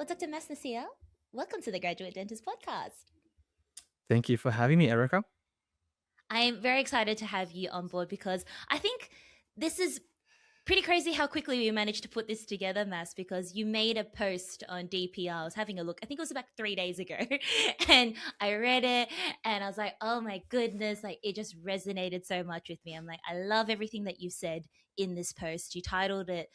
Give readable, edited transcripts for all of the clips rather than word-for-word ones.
Dr Mass Nasir. Welcome to the Graduate Dentist Podcast. Thank you for having me, Erica. I'm very excited to have you on board because I think this is pretty crazy how quickly we managed to put this together, Mass, because you made a post on DPR. I was having a look. I think it was about 3 days ago. And I read it and I was like, oh my goodness, like it just resonated so much with me. I'm like, I love everything that you said in this post. You titled it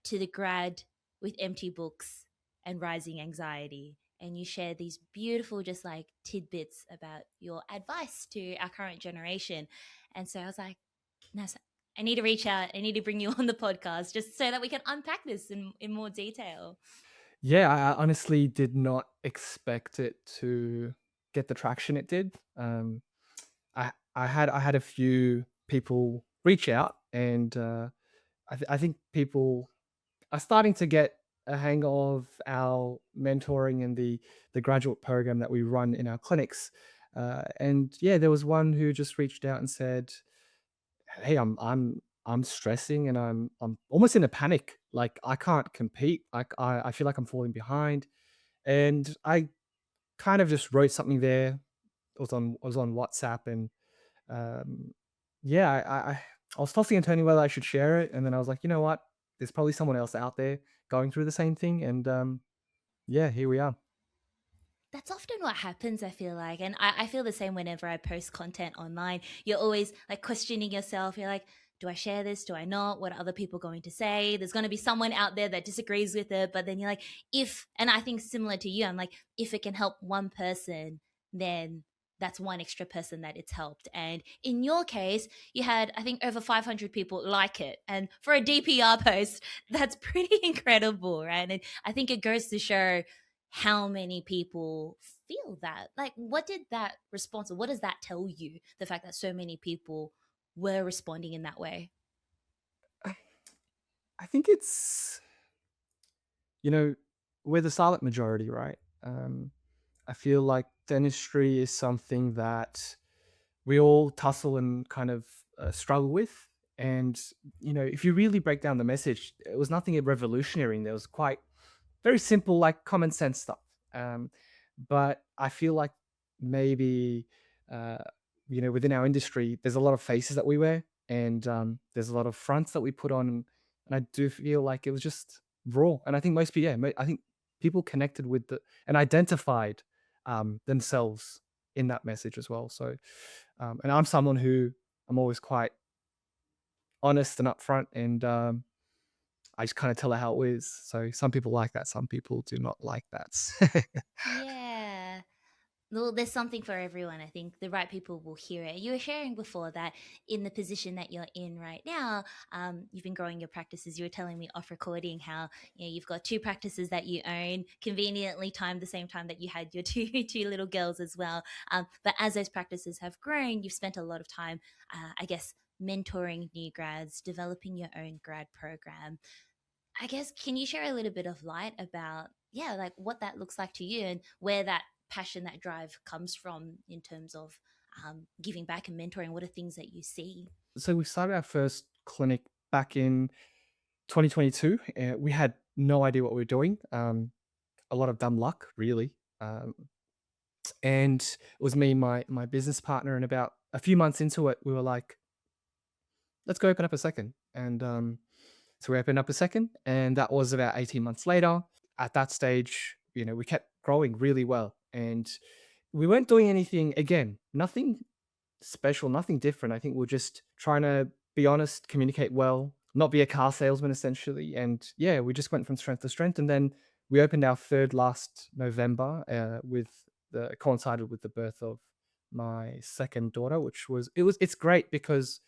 To the Grad with Empty Books and Rising Anxiety. And you share these beautiful, just like tidbits about your advice to our current generation. And so I was like, Nas, I need to reach out. I need to bring you on the podcast just so that we can unpack this in more detail. Yeah, I honestly did not expect it to get the traction it did. I had a few people reach out, and I think people are starting to get a hang of our mentoring and the graduate program that we run in our clinics. And yeah, there was one who just reached out and said, hey, I'm stressing and I'm almost in a panic. Like I can't compete. Like I feel like I'm falling behind. And I kind of just wrote something there. It was on WhatsApp and um yeah, I was tossing and turning whether I should share it. And then I was like, you know what? There's probably someone else out there going through the same thing. And yeah, here we are. That's often what happens, I feel like. And I feel the same whenever I post content online. You're always like questioning yourself. You're like, do I share this? Do I not? What are other people going to say? There's going to be someone out there that disagrees with it. But then you're like, and I think similar to you, I'm like, if it can help one person, then that's one extra person that it's helped. And in your case, you had, I think, over 500 people like it. And for a DPR post, that's pretty incredible, right? And I think it goes to show how many people feel that. Like, what did that response, or what does that tell you? The fact that so many people were responding in that way. I I think it's, you know, we're the silent majority, right? I feel like dentistry is something that we all tussle and kind of struggle with. And, if you really break down the message, it was nothing revolutionary. There was quite very simple, like common sense stuff. Um, but I feel like maybe, uh, within our industry, there's a lot of faces that we wear and there's a lot of fronts that we put on. And I do feel like it was just raw. And I think most people, yeah, I think people connected with and identified themselves in that message as well. So, and I'm someone who I'm always quite honest and upfront, and I just kind of tell her how it is. So some people like that, some people do not like that. Yeah. Well, there's something for everyone. I think the right people will hear it. You were sharing before that in the position that you're in right now, you've been growing your practices. You were telling me off recording how you've got two practices that you own, conveniently timed the same time that you had your two little girls as well. But as those practices have grown, you've spent a lot of time, I guess, mentoring new grads, developing your own grad program. I guess, can you share a little bit of light about, yeah, like what that looks like to you and where that passion, that drive comes from in terms of giving back and mentoring? What are things that you see? So we started our first clinic back in 2022. We had no idea what we were doing. A lot of dumb luck, really. Um, and it was me and my business partner. And about a few months into it, we were like, let's go open up a second. And so we opened up a second, and that was about 18 months later. At that stage, we kept growing really well. And we weren't doing anything, again, nothing special, nothing different. I think we're just trying to be honest, communicate well, not be a car salesman essentially. And yeah, we just went from strength to strength. And then we opened our third last November, with the coincided with the birth of my second daughter, it's great because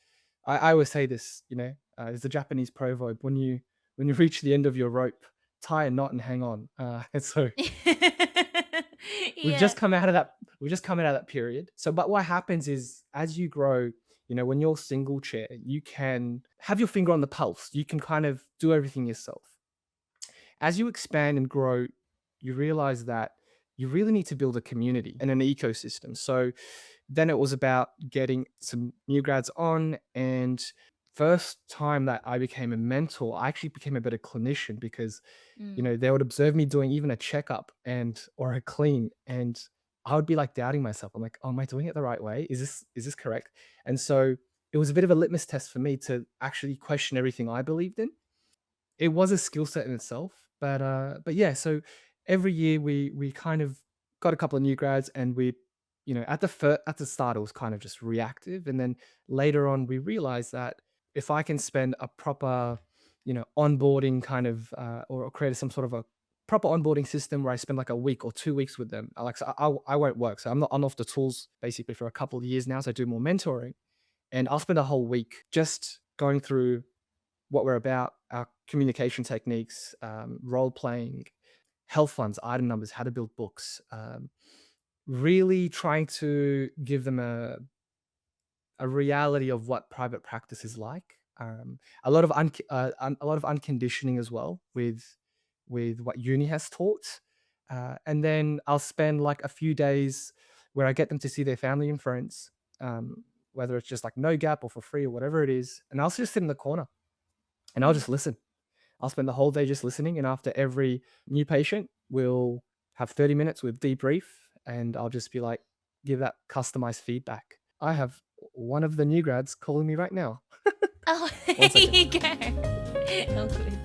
I always say this, it's a Japanese proverb: when you reach the end of your rope, tie a knot and hang on. And so we've Yeah. just come out of that we've just come out of that period. So but what happens is, as you grow, when you're single chair, you can have your finger on the pulse. You can kind of do everything yourself. As you expand and grow, you realize that you really need to build a community and an ecosystem. So then it was about getting some new grads on and first time that I became a mentor, I actually became a better clinician because, Mm. they would observe me doing even a checkup or a clean, and I would be like doubting myself. I'm like, "Oh, am I doing it the right way? Is this correct?" And so it was a bit of a litmus test for me to actually question everything I believed in. It was a skill set in itself, but yeah, so every year we kind of got a couple of new grads, and at the start, it was kind of just reactive, and then later on, we realized that if I can spend a proper, onboarding kind of, or create some sort of a proper onboarding system where I spend like a week or 2 weeks with them, so I won't work. So I'm not on off the tools basically for a couple of years now, so I do more mentoring, and I'll spend a whole week just going through what we're about, our communication techniques, role playing, health funds, item numbers, how to build books, really trying to give them a reality of what private practice is like. A lot of unconditioning as well with what uni has taught, and then I'll spend like a few days where I get them to see their family and friends, whether it's just like no gap or for free or whatever it is, and I'll just sit in the corner and I'll Mm. just listen. I'll spend the whole day just listening, and after every new patient, we'll have 30 minutes with debrief, and I'll just be like, give that customized feedback. I have one of the new grads calling me right now. Oh, One there second. you go. Oh, good.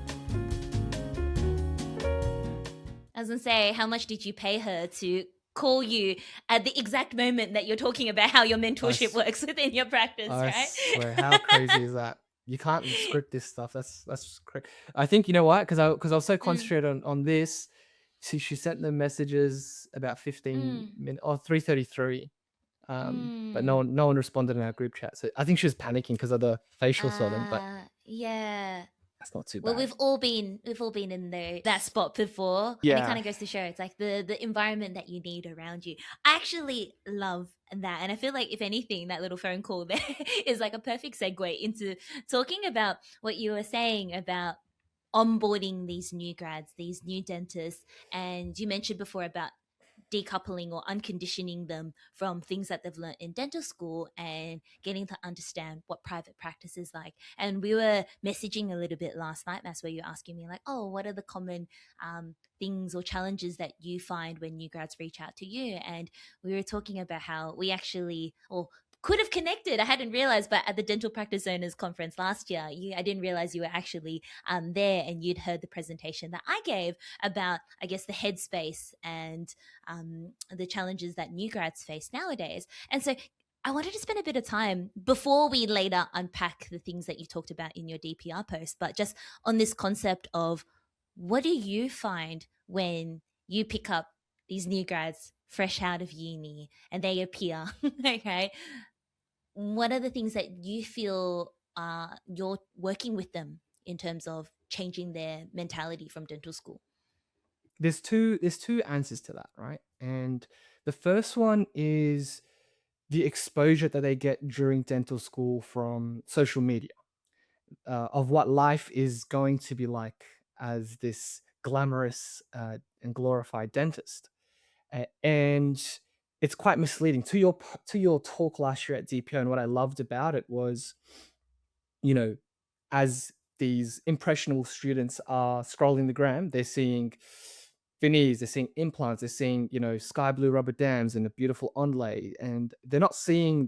I was gonna say, how much did you pay her to call you at the exact moment that you're talking about how your I, mentorship s- works within your practice, I right? swear, how crazy is that? You can't script this stuff. That's crazy. I think you know what? Because I was so Mm, concentrated on this. See, she sent the messages about 15 mm, minutes or 3:33. But no mm. one no one responded in our group chat. So I think she was panicking because of the facial swelling, but Yeah. that's not too Well, bad. we've all been in that spot before, and it kind Yeah. of goes to show it's like the environment that you need around you. I actually love that, and I feel like if anything, that little phone call there is like a perfect segue into talking about what you were saying about onboarding these new grads, these new dentists, and you mentioned before about decoupling or unconditioning them from things that they've learned in dental school and getting to understand what private practice is like. And we were messaging a little bit last night, Mass, where you're asking me like, oh, what are the common things or challenges that you find when new grads reach out to you? And we were talking about how we actually, or could have connected. I hadn't realized, but at the Dental Practice Owners Conference last year, I didn't realize you were actually there, and you'd heard the presentation that I gave about, I guess, the headspace and the challenges that new grads face nowadays. And so I wanted to spend a bit of time before we later unpack the things that you talked about in your DPR post, but just on this concept of what do you find when you pick up these new grads fresh out of uni and they appear, okay? What are the things that you feel you're working with them in terms of changing their mentality from dental school? There's two answers to that, right? And the first one is the exposure that they get during dental school from social media, of what life is going to be like as this glamorous, and glorified dentist. And it's quite misleading. To your talk last year at DPO, and what I loved about it was, you know, as these impressionable students are scrolling the gram, they're seeing veneers, they're seeing implants, they're seeing, sky blue rubber dams and a beautiful onlay. And they're not seeing,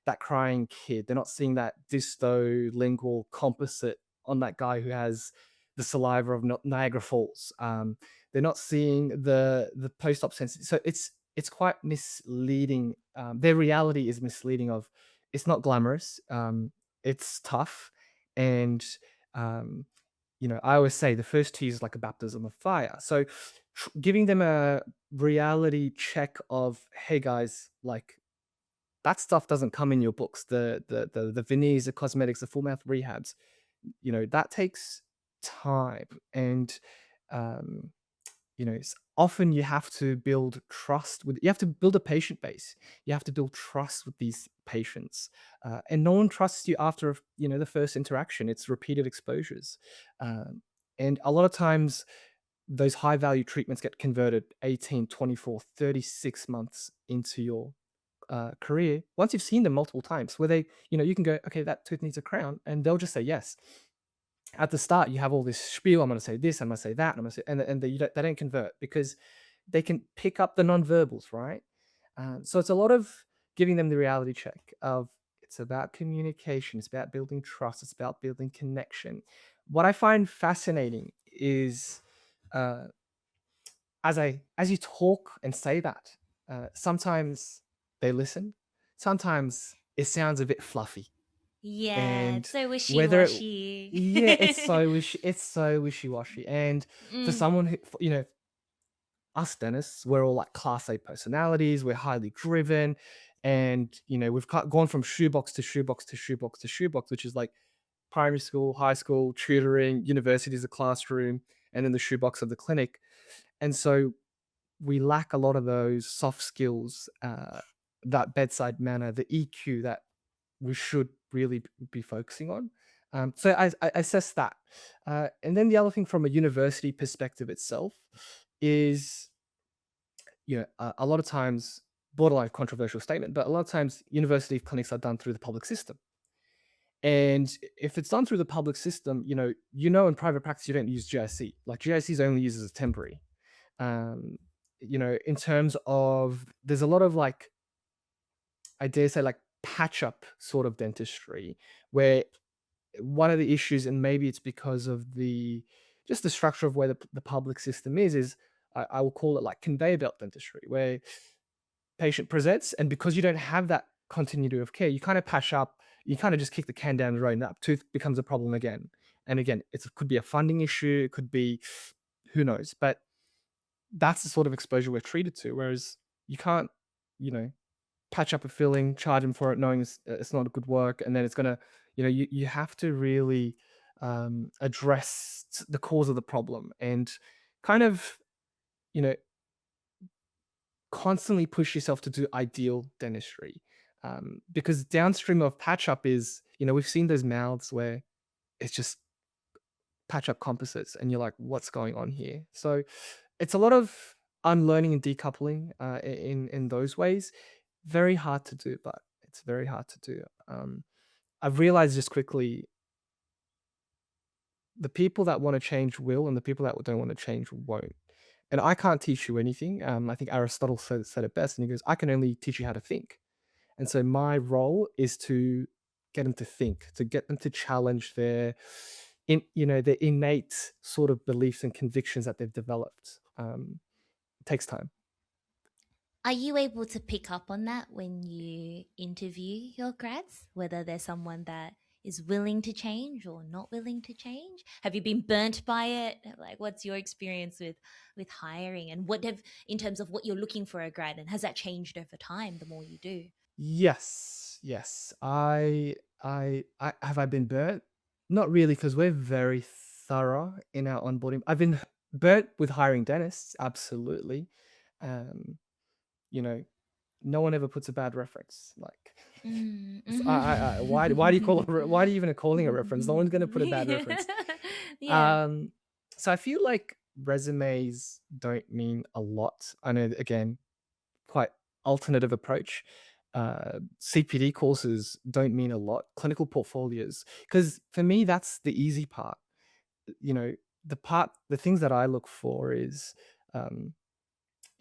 that crying kid. They're not seeing that disto-lingual composite on that guy who has the saliva of Niagara Falls. They're not seeing the post-op sense. So it's quite misleading. Their reality is misleading. Of It's not glamorous. It's tough, and um, I always say the first 2 years is like a baptism of fire. So giving them a reality check of, hey guys, like that stuff doesn't come in your books. The veneers, the cosmetics, the full mouth rehabs, that takes time. And um, often you have to build trust with, you have to build a patient base. You have to build trust with these patients, and no one trusts you after the first interaction. It's repeated exposures, um, and a lot of times those high value treatments get converted 18, 24, 36 months into your career, once you've seen them multiple times, where they, you can go, okay, that tooth needs a crown, and they'll just say yes. At the start, you have all this spiel. I'm going to say this. I'm going to say that. I'm going to say, and they don't convert because they can pick up the non-verbals, right? So it's a lot of giving them the reality check of it's about communication. It's about building trust. It's about building connection. What I find fascinating is uh, as you talk and say that, sometimes they listen. Sometimes it sounds a bit fluffy, Yeah, and it's so whether it, wishy-washy. yeah, it's so wishy-washy. And for Mm. someone who, us dentists, we're all like class A personalities. We're highly driven, and we've gone from shoebox to shoebox to shoebox to shoebox, which is like primary school, high school, tutoring, university as a classroom, and then the shoebox of the clinic. And so we lack a lot of those soft skills, that bedside manner, the EQ that we should really be focusing on. So I assess that. And then the other thing from a university perspective itself is, a lot of times, borderline controversial statement, but a lot of times university clinics are done through the public system. And if it's done through the public system, in private practice, you don't use GIC. Like GIC is only used as a temporary. Um, in terms of, there's a lot of like, I dare say, like patch up sort of dentistry, where one of the issues, and maybe it's because of the structure of where the public system is I will call it like conveyor belt dentistry, where patient presents, and because you don't have that continuity of care, you kind of patch up, you kind of just kick the can down the road, and that tooth becomes a problem again and again. It could be a funding issue, it could be who knows, but that's the sort of exposure we're treated to. Whereas you can't, you know, patch up a filling, charge them for it, knowing it's not a good work, and then it's gonna, you have to really address the cause of the problem, and kind of, you know, constantly push yourself to do ideal dentistry. Because downstream of patch up is, we've seen those mouths where it's just patch up composites, and you're like, what's going on here? So it's a lot of unlearning and decoupling, in those ways. Very hard to do, but it's very hard to do. I've realized just quickly, the people that want to change will, and the people that don't want to change won't. And I can't teach you anything. I think Aristotle said it best, and he goes, I can only teach you how to think. And so my role is to get them to think, to get them to challenge their innate sort of beliefs and convictions that they've developed. It takes time. Are you able to pick up on that when you interview your grads, whether there's someone that is willing to change or not willing to change? Have you been burnt by it? Like, what's your experience with hiring, and what have, in terms of what you're looking for a grad, and has that changed over time the more you do? Yes, yes. I have I been burnt? Not really, because we're very thorough in our onboarding. I've been burnt with hiring dentists, absolutely. Um, you know, no one ever puts a bad reference. Like, Mm. why do you call it? Why do you even calling a reference? No one's gonna put a bad reference. Yeah. Um, so I feel like resumes don't mean a lot. I know, again, quite alternative approach. CPD courses don't mean a lot. Clinical portfolios, because for me, that's the easy part. You know, the things that I look for is, um,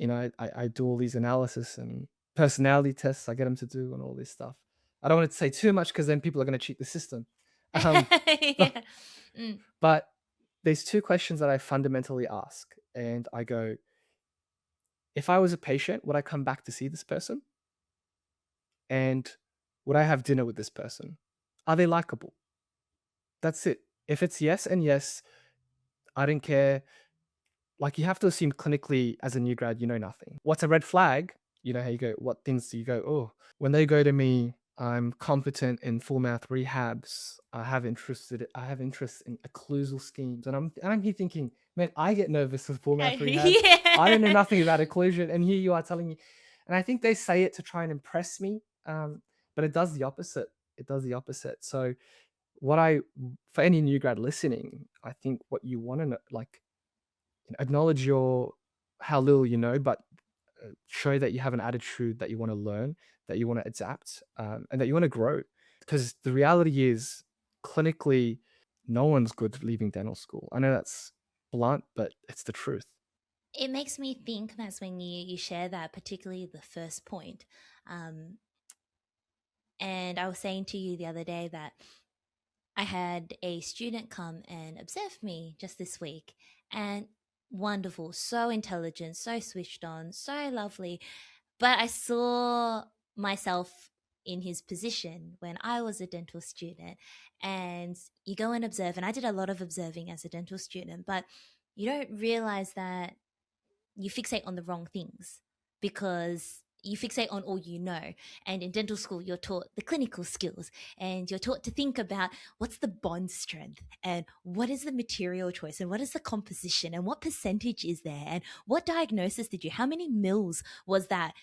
I do all these analysis and personality tests I get them to do, and all this stuff. I don't want to say too much because then people are going to cheat the system. Um, but, Yeah. Mm. but there's two questions that I fundamentally ask, and I go, if I was a patient, would I come back to see this person? And would I have dinner with this person? Are they likable? That's it. If it's yes and yes, I don't care. Like, you have to assume clinically as a new grad, you know nothing. What's a red flag? You know how you go, what things do you go, oh, when they go to me, I'm competent in full mouth rehabs. I have interest in occlusal schemes. And I'm here thinking, man, I get nervous with full mouth rehabs. I don't know Yeah. nothing about occlusion. And here you are telling me. And I think they say it to try and impress me. But it does the opposite. It does the opposite. So for any new grad listening, I think what you want to know, like, acknowledge how little you know, but show that you have an attitude that you want to learn. that you want to adapt, and that you want to grow. Because the reality is, clinically, no one's good leaving dental school. I know that's blunt, but it's the truth. It makes me think, Mass, when you share that, particularly the first point. Um, and I was saying to you the other day that I had a student come and observe me just this week, and wonderful, so intelligent, so switched on, so lovely. But I saw myself in his position when I was a dental student. And you go and observe, and I did a lot of observing as a dental student, but you don't realize that you fixate on the wrong things because you fixate on all you know. And in dental school, you're taught the clinical skills and you're taught to think about what's the bond strength and what is the material choice and what is the composition and what percentage is there and what diagnosis did you, how many mils was that,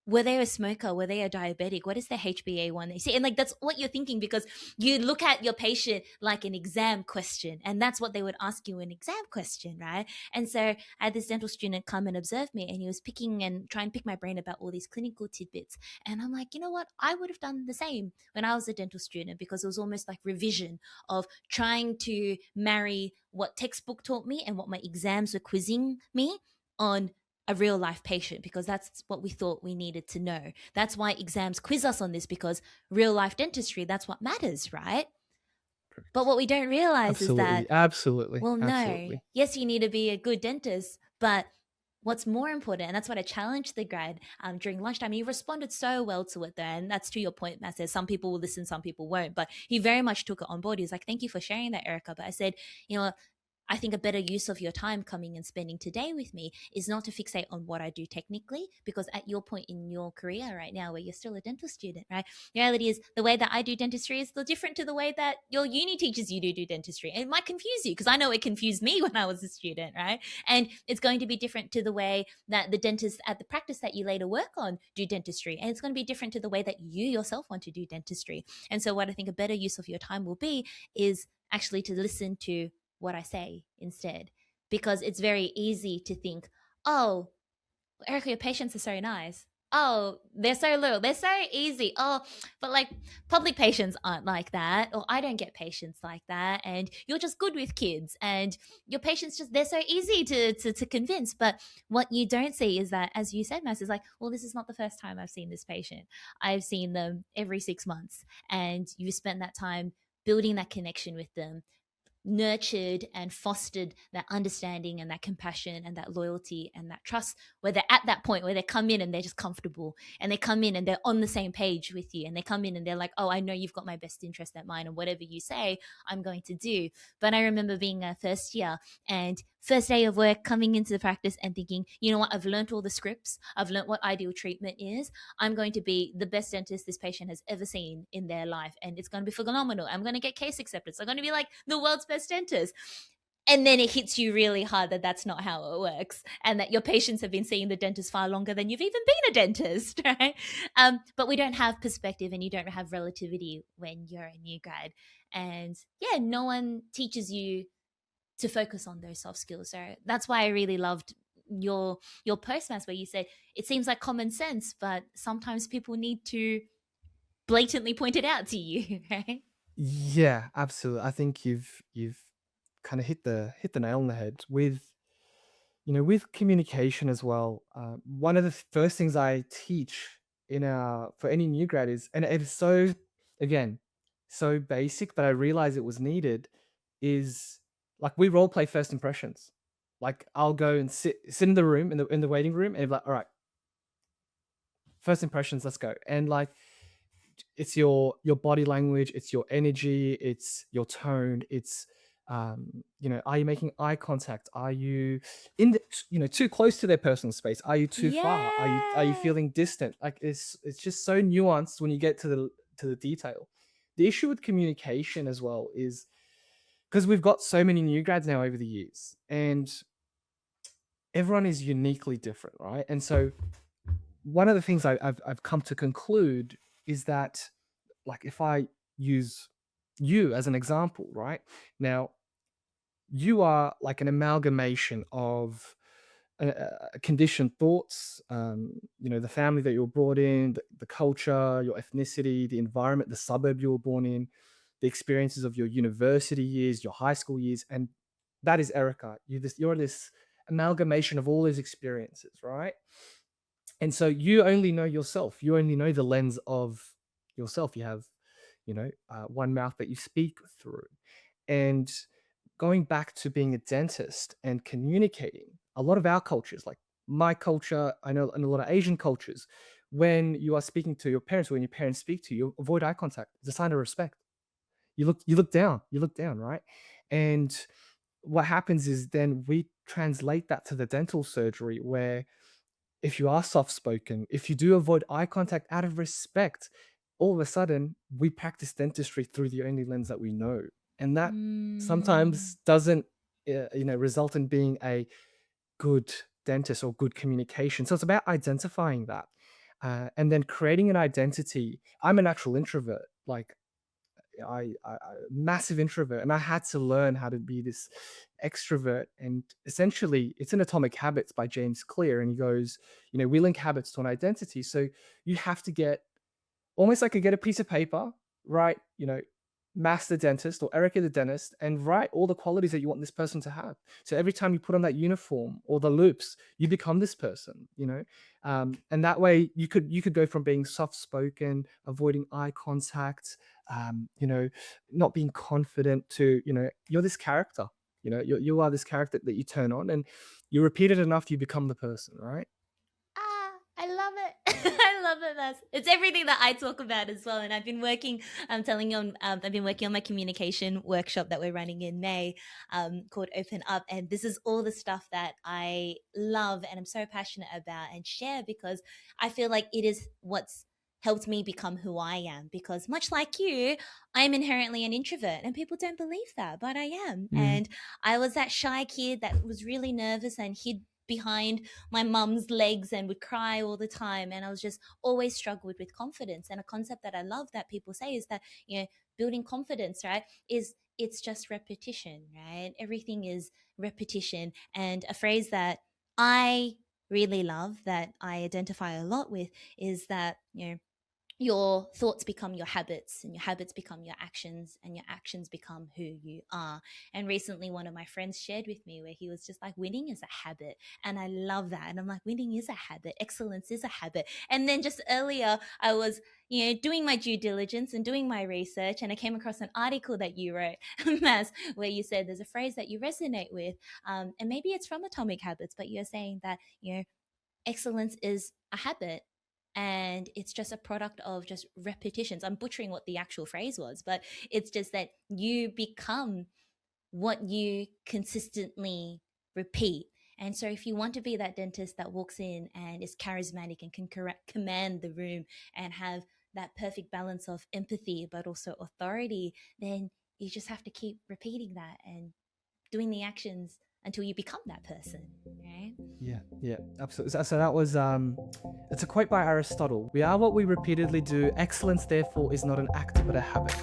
were they a smoker, were they a diabetic, what is the HbA1, see, and like that's what you're thinking because you look at your patient like an exam question, and that's what they would ask you, an exam question, right? And so I had this dental student come and observe me, and he was picking and trying to pick my brain about all these clinical tidbits. And I'm like, you know what? I would have done the same when I was a dental student because it was almost like revision of trying to marry what textbook taught me and what my exams were quizzing me on a real life patient, because that's what we thought we needed to know. That's why exams quiz us on this, because real life dentistry, that's what matters, right? But what we don't realize is that, Absolutely, absolutely, well, no. absolutely. Yes, you need to be a good dentist, but what's more important, and that's what I challenged the grad during lunchtime. He responded so well to it, though, and that's to your point, Matt. Says some people will listen, some people won't, but he very much took it on board. He's like, "Thank you for sharing that, Erica." But I said, you know, I think a better use of your time coming and spending today with me is not to fixate on what I do technically, because at your point in your career right now, where you're still a dental student, right? The reality is the way that I do dentistry is still different to the way that your uni teaches you to do dentistry. And it might confuse you because I know it confused me when I was a student, right? And it's going to be different to the way that the dentists at the practice that you later work on do dentistry. And it's going to be different to the way that you yourself want to do dentistry. And so what I think a better use of your time will be is actually to listen to what I say instead. Because it's very easy to think, oh, Erica, your patients are so nice. Oh, they're so little. They're so easy. Oh, but like public patients aren't like that. Or I don't get patients like that. And you're just good with kids. And your patients just, they're so easy to convince. But what you don't see is that, as you said, Mass, is like, well, this is not the first time I've seen this patient. I've seen them every 6 months. And you spend that time building that connection with them, nurtured and fostered that understanding and that compassion and that loyalty and that trust, where they're at that point where they come in and they're just comfortable and they come in and they're on the same page with you, and they come in and they're like, oh, I know you've got my best interest at mind, and whatever you say I'm going to do. But I remember being a first year and first day of work, coming into the practice and thinking, you know what, I've learned all the scripts, I've learned what ideal treatment is, I'm going to be the best dentist this patient has ever seen in their life, and it's going to be phenomenal. I'm going to get case acceptance. I'm going to be like the world's best dentist. And then it hits you really hard that that's not how it works, and that your patients have been seeing the dentist far longer than you've even been a dentist, right? But we don't have perspective, and you don't have relativity when you're a new grad. And yeah, no one teaches you to focus on those soft skills. So that's why I really loved your postmass, where you said it seems like common sense, but sometimes people need to blatantly point it out to you, right? Yeah, absolutely. I think you've kind of hit the nail on the head with, with communication as well. One of the first things I teach in our for any new grad is, and it is so, again, so basic, but I realize it was needed, is like we role play first impressions. Like I'll go and sit in the room, in the waiting room, and be like, all right, first impressions, let's go. And like it's your body language, it's your energy, it's your tone, it's are you making eye contact, are you in the, too close to their personal space, are you too far, are you Yeah. feeling distant? Like it's just so nuanced when you get to the detail. The issue with communication as well is because we've got so many new grads now over the years, and everyone is uniquely different, right? And so one of the things I've come to conclude is that, like, if I use you as an example, right? Now, you are like an amalgamation of conditioned thoughts, the family that you were brought in, the culture, your ethnicity, the environment, the suburb you were born in, the experiences of your university years, your high school years, and that is Erica. You're this amalgamation of all those experiences, right? And so you only know yourself. You only know the lens of yourself. You have, one mouth that you speak through. And going back to being a dentist and communicating, a lot of our cultures, like my culture, I know, and a lot of Asian cultures, when you are speaking to your parents, when your parents speak to you, avoid eye contact. It's a sign of respect. You look down, right? And what happens is then we translate that to the dental surgery where if you are soft spoken, if you do avoid eye contact out of respect, all of a sudden we practice dentistry through the only lens that we know. And that Mm. sometimes doesn't, result in being a good dentist or good communication. So it's about identifying that and then creating an identity. I'm a natural introvert. Like massive introvert, and I had to learn how to be this extrovert. And essentially, it's in Atomic Habits by James Clear, and he goes, we link habits to an identity. So you have to get almost like get a piece of paper, write, Mass the dentist or Erica the dentist, and write all the qualities that you want this person to have. So every time you put on that uniform or the loops, you become this person, and that way you could go from being soft spoken, avoiding eye contact, not being confident to, you're this character. You are this character that you turn on, and you repeat it enough, you become the person, right? I love it. I love it, Mass. It's everything that I talk about as well. And I've been working, I've been working on my communication workshop that we're running in May, called Open Up. And this is all the stuff that I love and I'm so passionate about and share because I feel like it is what's helped me become who I am. Because much like you, I'm inherently an introvert and people don't believe that, but I am. Mm, And I was that shy kid that was really nervous and hid behind my mum's legs and would cry all the time. And I was just always struggled with confidence. And a concept that I love that people say is that, building confidence, right, is it's just repetition, right? Everything is repetition. And a phrase that I really love that I identify a lot with is that, your thoughts become your habits and your habits become your actions and your actions become who you are. And recently one of my friends shared with me where he was just like, winning is a habit. And I love that. And I'm like, winning is a habit, excellence is a habit. And then just earlier I was doing my due diligence and doing my research, and I came across an article that you wrote, Mass, where you said there's a phrase that you resonate with, and maybe it's from Atomic Habits, but you're saying that excellence is a habit and it's just a product of just repetitions. I'm butchering what the actual phrase was, but it's just that you become what you consistently repeat. And so if you want to be that dentist that walks in and is charismatic and can command the room and have that perfect balance of empathy but also authority, then you just have to keep repeating that and doing the actions until you become that person, right? yeah, yeah, absolutely. So that was it's a quote by Aristotle. We are what we repeatedly do. Excellence, therefore, is not an act but a habit.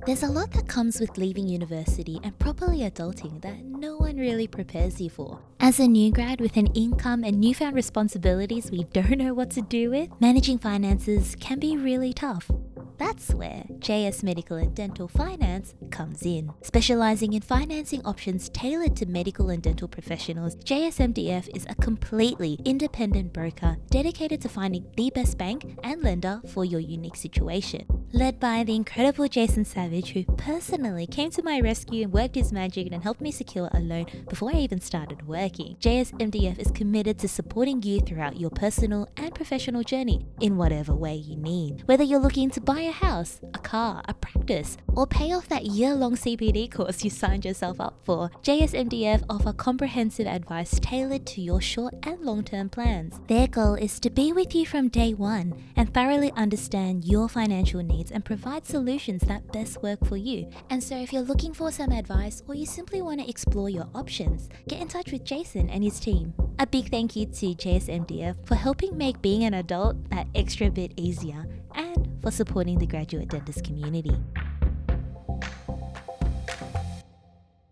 There's a lot that comes with leaving university and properly adulting that no one really prepares you for. As a new grad with an income and newfound responsibilities we don't know what to do with, managing finances can be really tough. That's where JS Medical and Dental Finance comes in. Specializing in financing options tailored to medical and dental professionals, JSMDF is a completely independent broker dedicated to finding the best bank and lender for your unique situation. Led by the incredible Jason Savage, who personally came to my rescue and worked his magic and helped me secure a loan before I even started working, JSMDF is committed to supporting you throughout your personal and professional journey in whatever way you need. Whether you're looking to buy a house, a car, a practice, or pay off that year-long CPD course you signed yourself up for, JSMDF offer comprehensive advice tailored to your short and long-term plans. Their goal is to be with you from day one and thoroughly understand your financial needs and provide solutions that best work for you. And so if you're looking for some advice or you simply want to explore your options, get in touch with Jason and his team. A big thank you to JSMDF for helping make being an adult that extra bit easier and for supporting the graduate dentist community.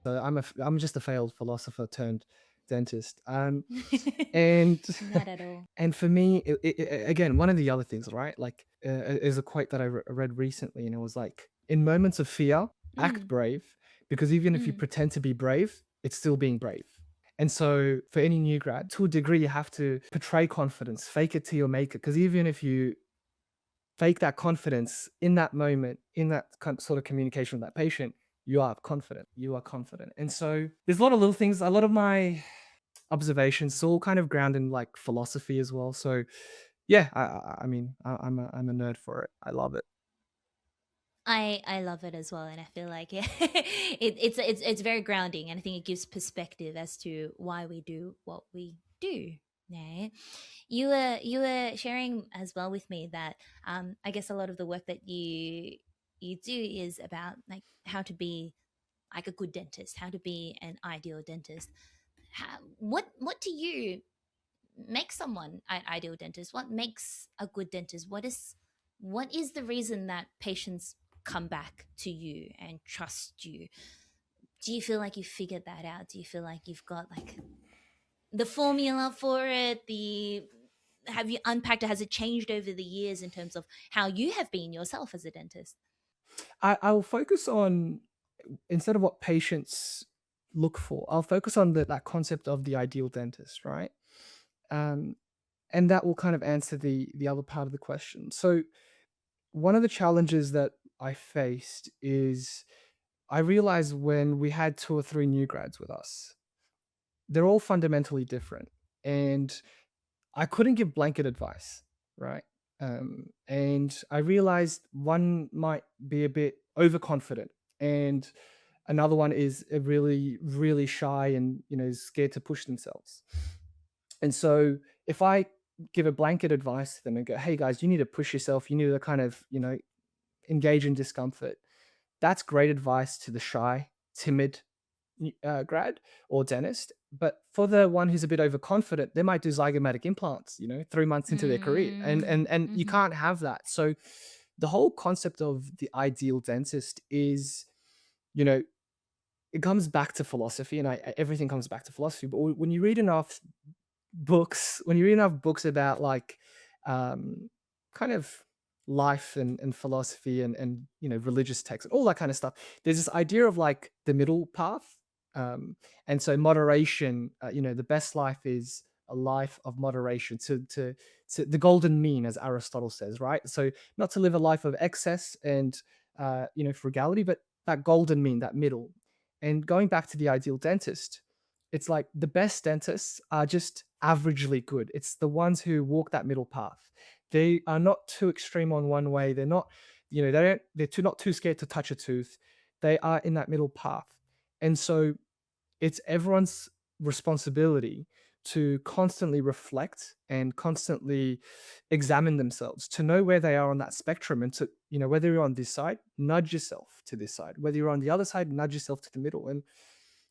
So I'm just a failed philosopher turned dentist. And Not at all. and for me, again, one of the other things, right? Like, is a quote that I read recently, and it was like, in moments of fear, act Mm, brave, because even if you mm. pretend to be brave, it's still being brave. And so, for any new grad, to a degree, you have to portray confidence, fake it till you make it. Because even if you fake that confidence in that moment, in that sort of communication with that patient, you are confident. You are confident. And so, there's a lot of little things. A lot of my observations, it's all kind of grounded in like philosophy as well. So, yeah, I mean, I'm a nerd for it. I love it. I love it as well, and I feel like it's very grounding, and I think it gives perspective as to why we do what we do. Yeah, you were sharing as well with me that I guess a lot of the work that you do is about like how to be like a good dentist, how to be an ideal dentist. What do you make someone an ideal dentist? What makes a good dentist? What is the reason that patients come back to you and trust you? Do you feel like you figured that out? Do you feel like you've got like the formula for it? The Have you unpacked it? Has it changed over the years in terms of how you have been yourself as a dentist? I'll focus on, instead of what patients look for, I'll focus on that concept of the ideal dentist, right? Um, and that will kind of answer the other part of the question. So, one of the challenges that I faced is, I realized when we had two or three new grads with us, they're all fundamentally different. And I couldn't give blanket advice, right? And I realized one might be a bit overconfident, and another one is a really, really shy and is scared to push themselves. And so, if I give a blanket advice to them and go, "Hey guys, you need to push yourself. You need to kind of engage in discomfort," that's great advice to the shy, timid grad or dentist. But for the one who's a bit overconfident, they might do zygomatic implants, 3 months into their career, and Mm, and you mm-hmm. can't have that. So the whole concept of the ideal dentist is, you know, it comes back to philosophy, and everything comes back to philosophy. But when you read enough books about like, um, kind of life and philosophy and religious texts and all that kind of stuff, there's this idea of like the middle path. um, and so moderation, the best life is a life of moderation, to the golden mean, as Aristotle says, right? So not to live a life of excess and frugality, but that golden mean, that middle. And going back to the ideal dentist, it's like the best dentists are just averagely good. It's the ones who walk that middle path. They are not too extreme on one way. They're not, not too scared to touch a tooth. They are in that middle path. And so it's everyone's responsibility to constantly reflect and constantly examine themselves, to know where they are on that spectrum, and to, whether you're on this side, nudge yourself to this side. Whether you're on the other side, nudge yourself to the middle. And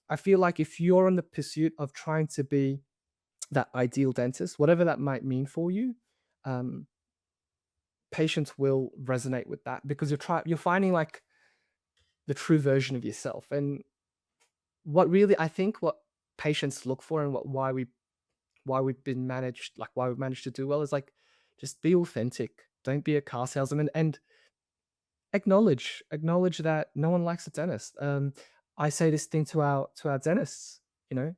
I feel like if you're in the pursuit of trying to be that ideal dentist, whatever that might mean for you, um, patients will resonate with that, because you're finding like the true version of yourself. And I think what patients look for, and why we've managed to do well, is like, just be authentic. Don't be a car salesman, and acknowledge that no one likes a dentist. I say this thing to our dentists, you know,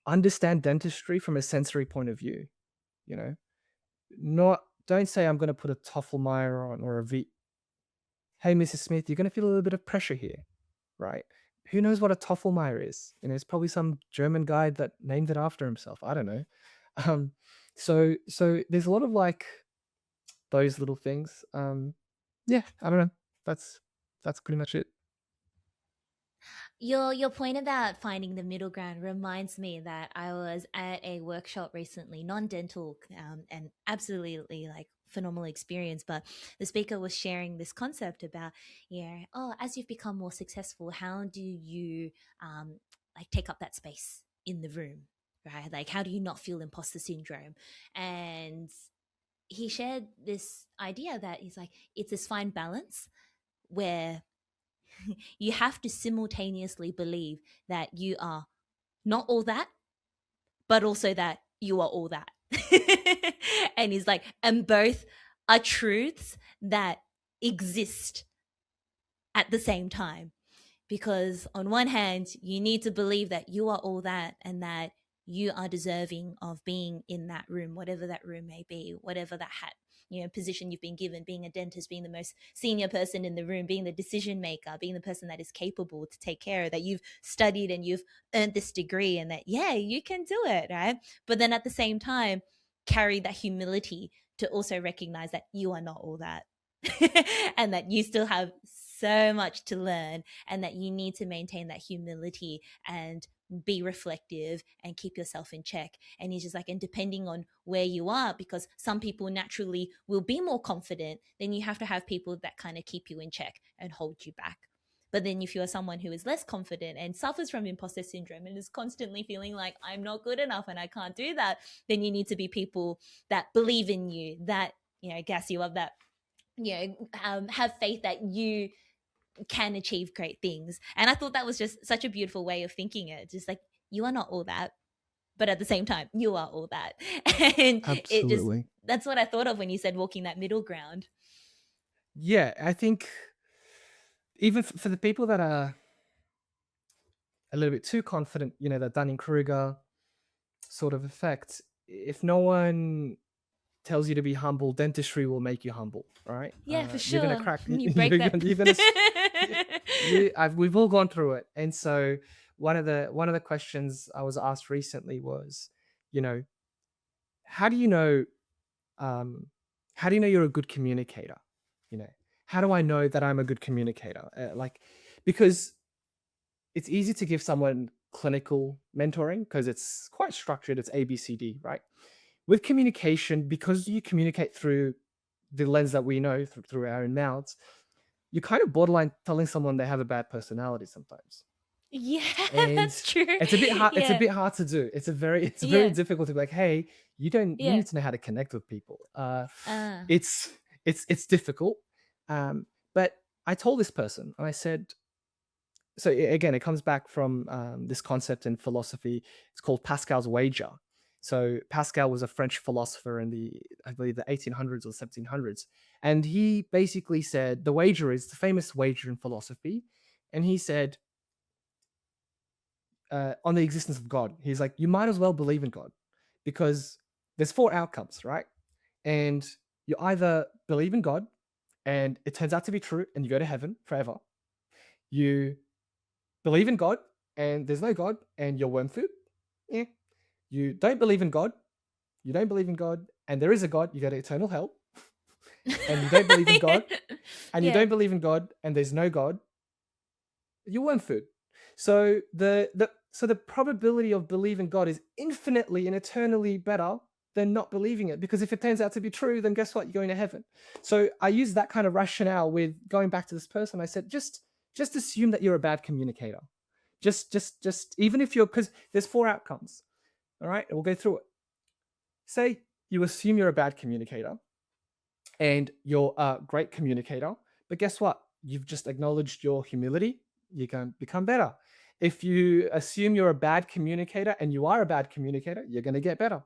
understand dentistry from a sensory point of view. You know, not don't say, I'm going to put a Toffelmeyer on, or a V. Hey, Mrs. Smith, you're going to feel a little bit of pressure here, right? Who knows what a Toffelmeyer is? It's probably some German guy that named it after himself. I don't know. Um, so there's a lot of like those little things. Yeah, I don't know. That's pretty much it. Your point about finding the middle ground reminds me that I was at a workshop recently, non-dental, and absolutely like phenomenal experience. But the speaker was sharing this concept about, as you've become more successful, how do you like take up that space in the room, right? Like, how do you not feel imposter syndrome? And he shared this idea that he's like, it's this fine balance where You have to simultaneously believe that you are not all that, but also that you are all that. And he's like, and both are truths that exist at the same time. Because on one hand, you need to believe that you are all that and that you are deserving of being in that room, whatever that room may be, whatever that hat, position you've been given, being a dentist, being the most senior person in the room, being the decision maker, being the person that is capable to take care of, that you've studied and you've earned this degree, and that, yeah, you can do it, right? But then at the same time, carry that humility to also recognize that you are not all that. And that you still have so much to learn, and that you need to maintain that humility and be reflective and keep yourself in check. And he's just like, and depending on where you are, because some people naturally will be more confident, then you have to have people that kind of keep you in check and hold you back. But then if you're someone who is less confident and suffers from imposter syndrome and is constantly feeling like I'm not good enough and I can't do that, then you need to be people that believe in you, that, gas you up, that, have faith that you can achieve great things. And I thought that was just such a beautiful way of thinking it. Just like, you are not all that, but at the same time, you are all that. And Absolutely. that's what I thought of when you said walking that middle ground. Yeah, I think even for the people that are a little bit too confident, the Dunning-Kruger sort of effect, if no one tells you to be humble, dentistry will make you humble, right? Yeah, for You're gonna sure. crack. You break that. We've all gone through it, and so one of the questions I was asked recently was, you know, how do you know, how do you know you're a good communicator? You know, how do I know that I'm a good communicator? Because it's easy to give someone clinical mentoring because it's quite structured. It's ABCD, right? With communication, because you communicate through the lens that we know through our own mouths, you're kind of borderline telling someone they have a bad personality sometimes. Yeah, And that's true. it's a bit hard. It's a Yeah. bit hard to do. It's very Yeah. difficult to be like, hey, you Yeah. need to know how to connect with people. Uh, It's it's difficult. But I told this person, and I said, so again, it comes back from this concept in philosophy. It's called Pascal's wager. So Pascal was a French philosopher in I believe, the 1800s or 1700s, and he basically said the wager is the famous wager in philosophy, and he said on the existence of God. He's like, you might as well believe in God because there's four outcomes, right? And you either believe in God and it turns out to be true and you go to heaven forever. You believe in God and there's no God and you're worm food. Yeah. You don't believe in God. You don't believe in God and there is a God. You go to eternal hell. And you don't believe in God and you yeah. don't believe in God and there's no God. You're worm food. So the probability of believing God is infinitely and eternally better than not believing it, because if it turns out to be true, then guess what? You're going to heaven. So I use that kind of rationale with going back to this person. I said, just assume that you're a bad communicator. Just even if you're, because there's four outcomes. All right, we'll go through it. Say you assume you're a bad communicator and you're a great communicator, but guess what? You've just acknowledged your humility. You can become better. If you assume you're a bad communicator and you are a bad communicator, you're going to get better.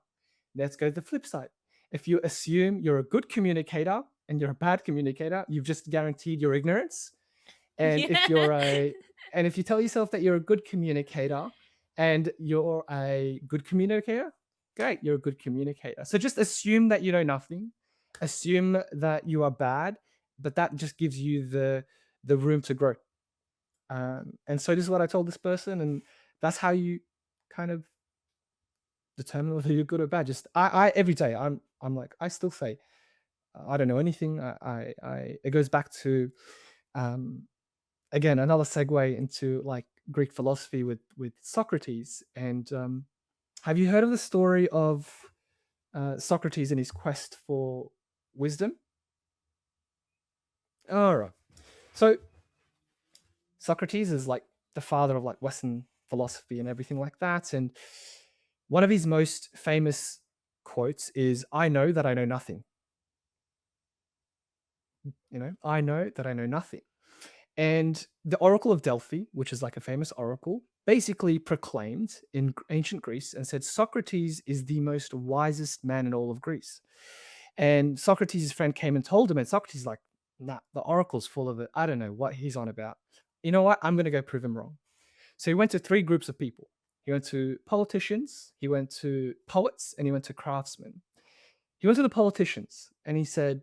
Let's go to the flip side. If you assume you're a good communicator and you're a bad communicator, you've just guaranteed your ignorance. And Yeah. if you tell yourself that you're a good communicator and you're a good communicator, great, you're a good communicator. So just assume that you know nothing, assume that you are bad, but that just gives you the room to grow. And so this is what I told this person, and that's how you kind of determine whether you're good or bad. Just I every day I'm like, I still say I don't know anything. It goes back to again, another segue into like Greek philosophy with Socrates. And have you heard of the story of Socrates in his quest for wisdom? All right. So Socrates is like the father of like Western philosophy and everything like that. And one of his most famous quotes is, "I know that I know nothing." I know that I know nothing. And the Oracle of Delphi, which is like a famous oracle, basically proclaimed in ancient Greece and said Socrates is the most wisest man in all of Greece. And Socrates' friend came and told him, and Socrates is like, nah, the oracle's full of it. I don't know what he's on about. You know what? I'm going to go prove him wrong. So he went to three groups of people. He went to politicians, he went to poets, and he went to craftsmen. He went to the politicians and he said,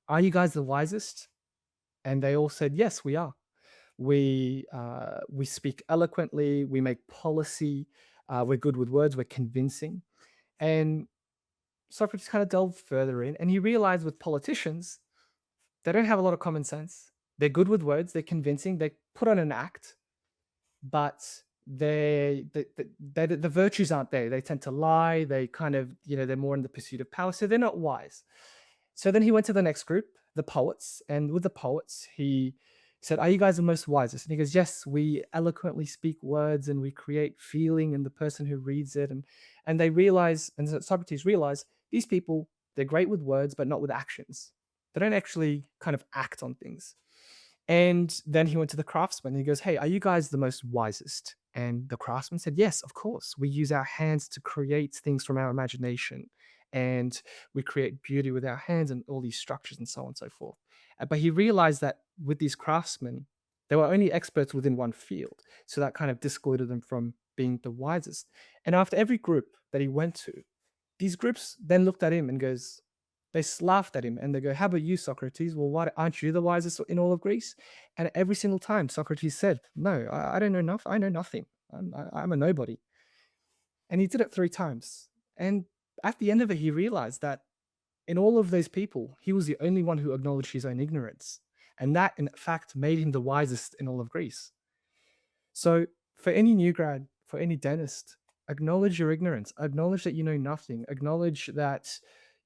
are you guys the wisest? And they all said, yes, we are. We speak eloquently, we make policy, we're good with words, we're convincing. And Socrates kind of delved further in and he realized with politicians, they don't have a lot of common sense. They're good with words, they're convincing, they put on an act, but the virtues aren't there. They tend to lie. They kind of, they're more in the pursuit of power. So they're not wise. So then he went to the next group, the poets. And with the poets, he said, are you guys the most wisest? And he goes, yes, we eloquently speak words and we create feeling in the person who reads it. And they realize, and Socrates realized, these people, they're great with words, but not with actions. They don't actually kind of act on things. And then he went to the craftsman and he goes, hey, are you guys the most wisest? And the craftsman said, yes, of course. We use our hands to create things from our imagination. And we create beauty with our hands and all these structures and so on and so forth. But he realized that with these craftsmen, they were only experts within one field. So that kind of discluded them from being the wisest. And after every group that he went to, these groups then looked at him and they laughed at him and they go, how about you, Socrates? Well, what, aren't you the wisest in all of Greece? And every single time Socrates said, no, I don't know enough. I know nothing. I'm a nobody. And he did it 3 times. And at the end of it, he realized that in all of those people, he was the only one who acknowledged his own ignorance. And that, in fact, made him the wisest in all of Greece. So for any new grad, for any dentist, acknowledge your ignorance, acknowledge that you know nothing, acknowledge that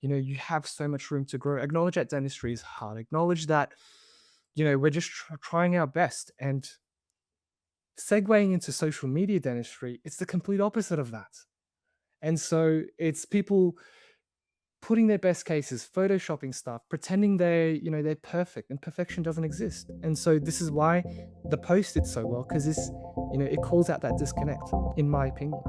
you have so much room to grow, acknowledge that dentistry is hard, acknowledge that we're just trying our best. And segueing into social media dentistry, it's the complete opposite of that. And so it's people putting their best cases, photoshopping stuff, pretending they're perfect, and perfection doesn't exist. And so this is why the post did so well, because this, it calls out that disconnect, in my opinion.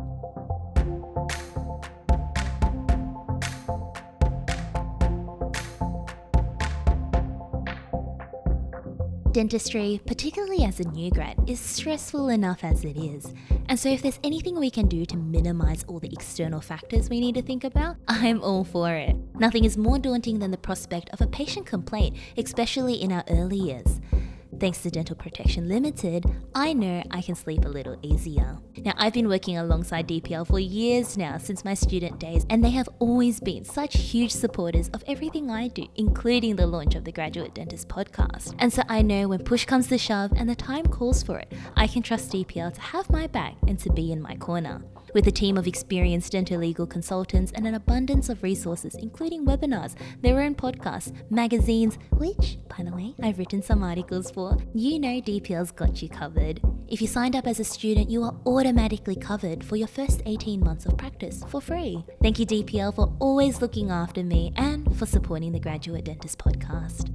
Dentistry, particularly as a new grad, is stressful enough as it is. And so if there's anything we can do to minimize all the external factors we need to think about, I'm all for it. Nothing is more daunting than the prospect of a patient complaint, especially in our early years. Thanks to Dental Protection Limited, I know I can sleep a little easier. Now, I've been working alongside DPL for years now, since my student days, and they have always been such huge supporters of everything I do, including the launch of the Graduate Dentist podcast. And so I know when push comes to shove and the time calls for it, I can trust DPL to have my back and to be in my corner. With a team of experienced dental legal consultants and an abundance of resources, including webinars, their own podcasts, magazines, which, by the way, I've written some articles for, DPL's got you covered. If you signed up as a student, you are automatically covered for your first 18 months of practice for free. Thank you, DPL, for always looking after me and for supporting the Graduate Dentist podcast.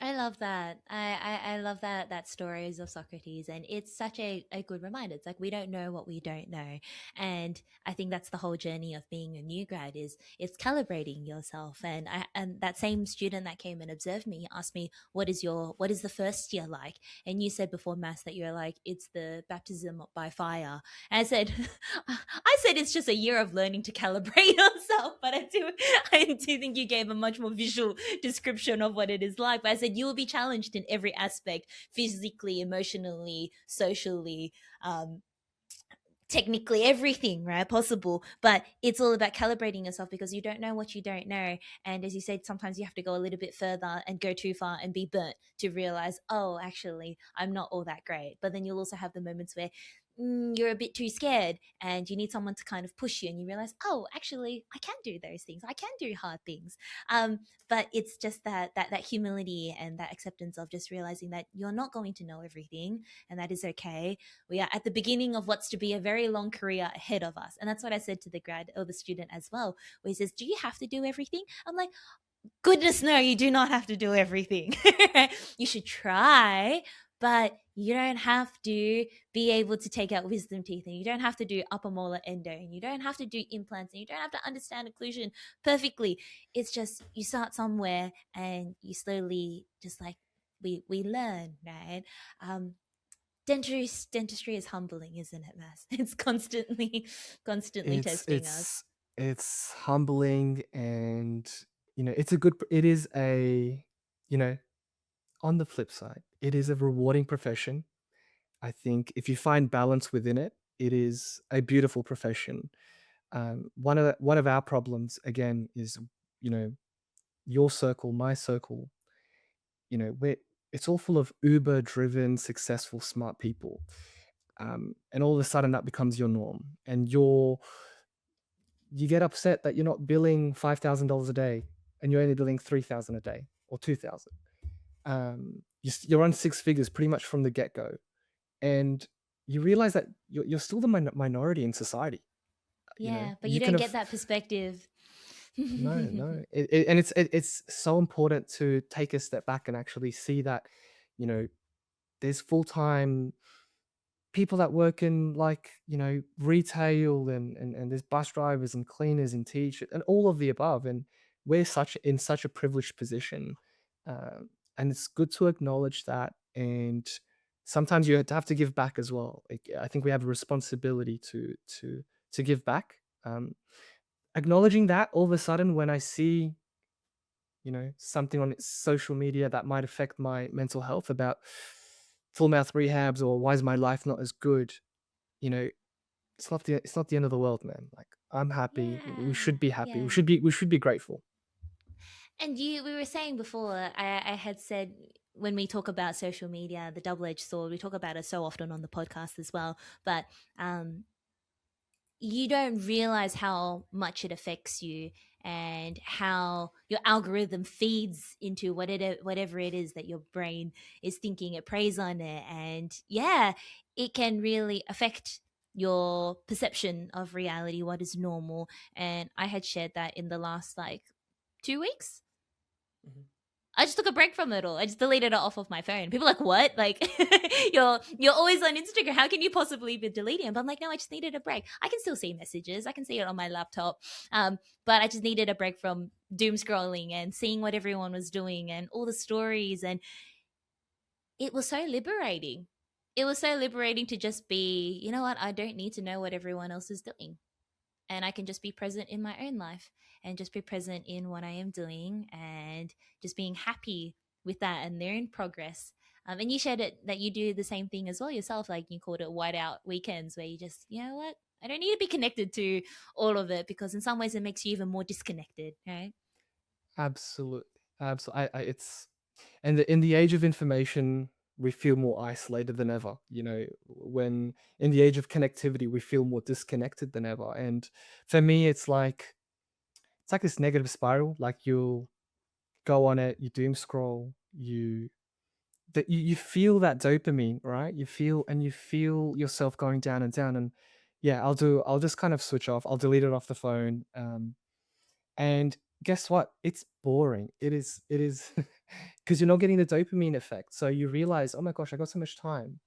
I love that. I love that stories of Socrates, and it's such a good reminder. It's like we don't know what we don't know, and I think that's the whole journey of being a new grad is it's calibrating yourself. And that same student that came and observed me asked me, what is the first year like? And you said before Mass that you're like, it's the baptism by fire. And I said it's just a year of learning to calibrate yourself, but I do think you gave a much more visual description of what it is like. But I said you will be challenged in every aspect, physically, emotionally, socially, technically, everything, right, possible. But it's all about calibrating yourself because you don't know what you don't know. And as you said, sometimes you have to go a little bit further and go too far and be burnt to realize, oh, actually, I'm not all that great. But then you'll also have the moments where you're a bit too scared and you need someone to kind of push you, and you realize, oh, actually I can do those things, I can do hard things. But it's just that humility and that acceptance of just realizing that you're not going to know everything, and that is okay. We are at the beginning of what's to be a very long career ahead of us, and that's what I said to the grad or the student as well, where he says, do you have to do everything? I'm like, goodness no, you do not have to do everything. You should try, but you don't have to be able to take out wisdom teeth, and you don't have to do upper molar endo, and you don't have to do implants, and you don't have to understand occlusion perfectly. It's just you start somewhere and you slowly just like we learn, right? um dentistry is humbling, isn't it, Mass? It's constantly It's testing us. it's it's humbling, and it's a good. It is a you know on the flip side, it is a rewarding profession. I think if you find balance within it, it is a beautiful profession. One of our problems again is, you know, your circle, my circle. We're it's all full of Uber driven, successful, smart people, and all of a sudden that becomes your norm, and you get upset that you're not billing $5,000 a day, and you're only billing 3,000 a day or 2,000. You're on six figures pretty much from the get go, and you realize that you're still the minority in society. Yeah, but you You don't can get have that perspective. no, and it's so important to take a step back and actually see that, you know, there's full time people that work in, like, retail, and there's bus drivers and cleaners and teachers and all of the above, and we're such a privileged position, and it's good to acknowledge that, and sometimes you have to give back as well. Like, I think we have a responsibility to give back. Acknowledging that, all of a sudden when I see, something on social media that might affect my mental health, about full mouth rehabs, or why is my life not as good, you know, it's not the end of the world, man. Like, I'm happy. We Yeah, should be happy. We yeah. should be we should be grateful. And we were saying before, I had said when we talk about social media, the double edged sword, we talk about it so often on the podcast as well. But um, you don't realize how much it affects you, and how your algorithm feeds into whatever it is that your brain is thinking. It preys on it, and yeah, it can really affect your perception of reality, what is normal. And I had shared that in the last like 2 weeks, Mhm. I just took a break from it all. I just deleted it off of my phone. People are like, what? Like, you're always on Instagram. How can you possibly be deleting it? But I'm like, no, I just needed a break. I can still see messages. I can see it on my laptop. But I just needed a break from doom scrolling and seeing what everyone was doing and all the stories. And it was so liberating. It was so liberating to just be, you know what? I don't need to know what everyone else is doing, and I can just be present in my own life and just be present in what I am doing, and just being happy with that, and they're in progress. And you shared it that you do the same thing as well yourself, like you called it whiteout weekends, where you just, you know what, I don't need to be connected to all of it, because in some ways it makes you even more disconnected, right? Absolutely, absolutely. It's and in the age of information, we feel more isolated than ever. When in the age of connectivity, we feel more disconnected than ever. And for me, it's like this negative spiral. Like, you'll go on it, you doom scroll, you feel that dopamine, right? You feel yourself going down and down, and yeah, I'll just kind of switch off. I'll delete it off the phone. And guess what? It's boring. It is because you're not getting the dopamine effect. So you realize, oh my gosh, I got so much time.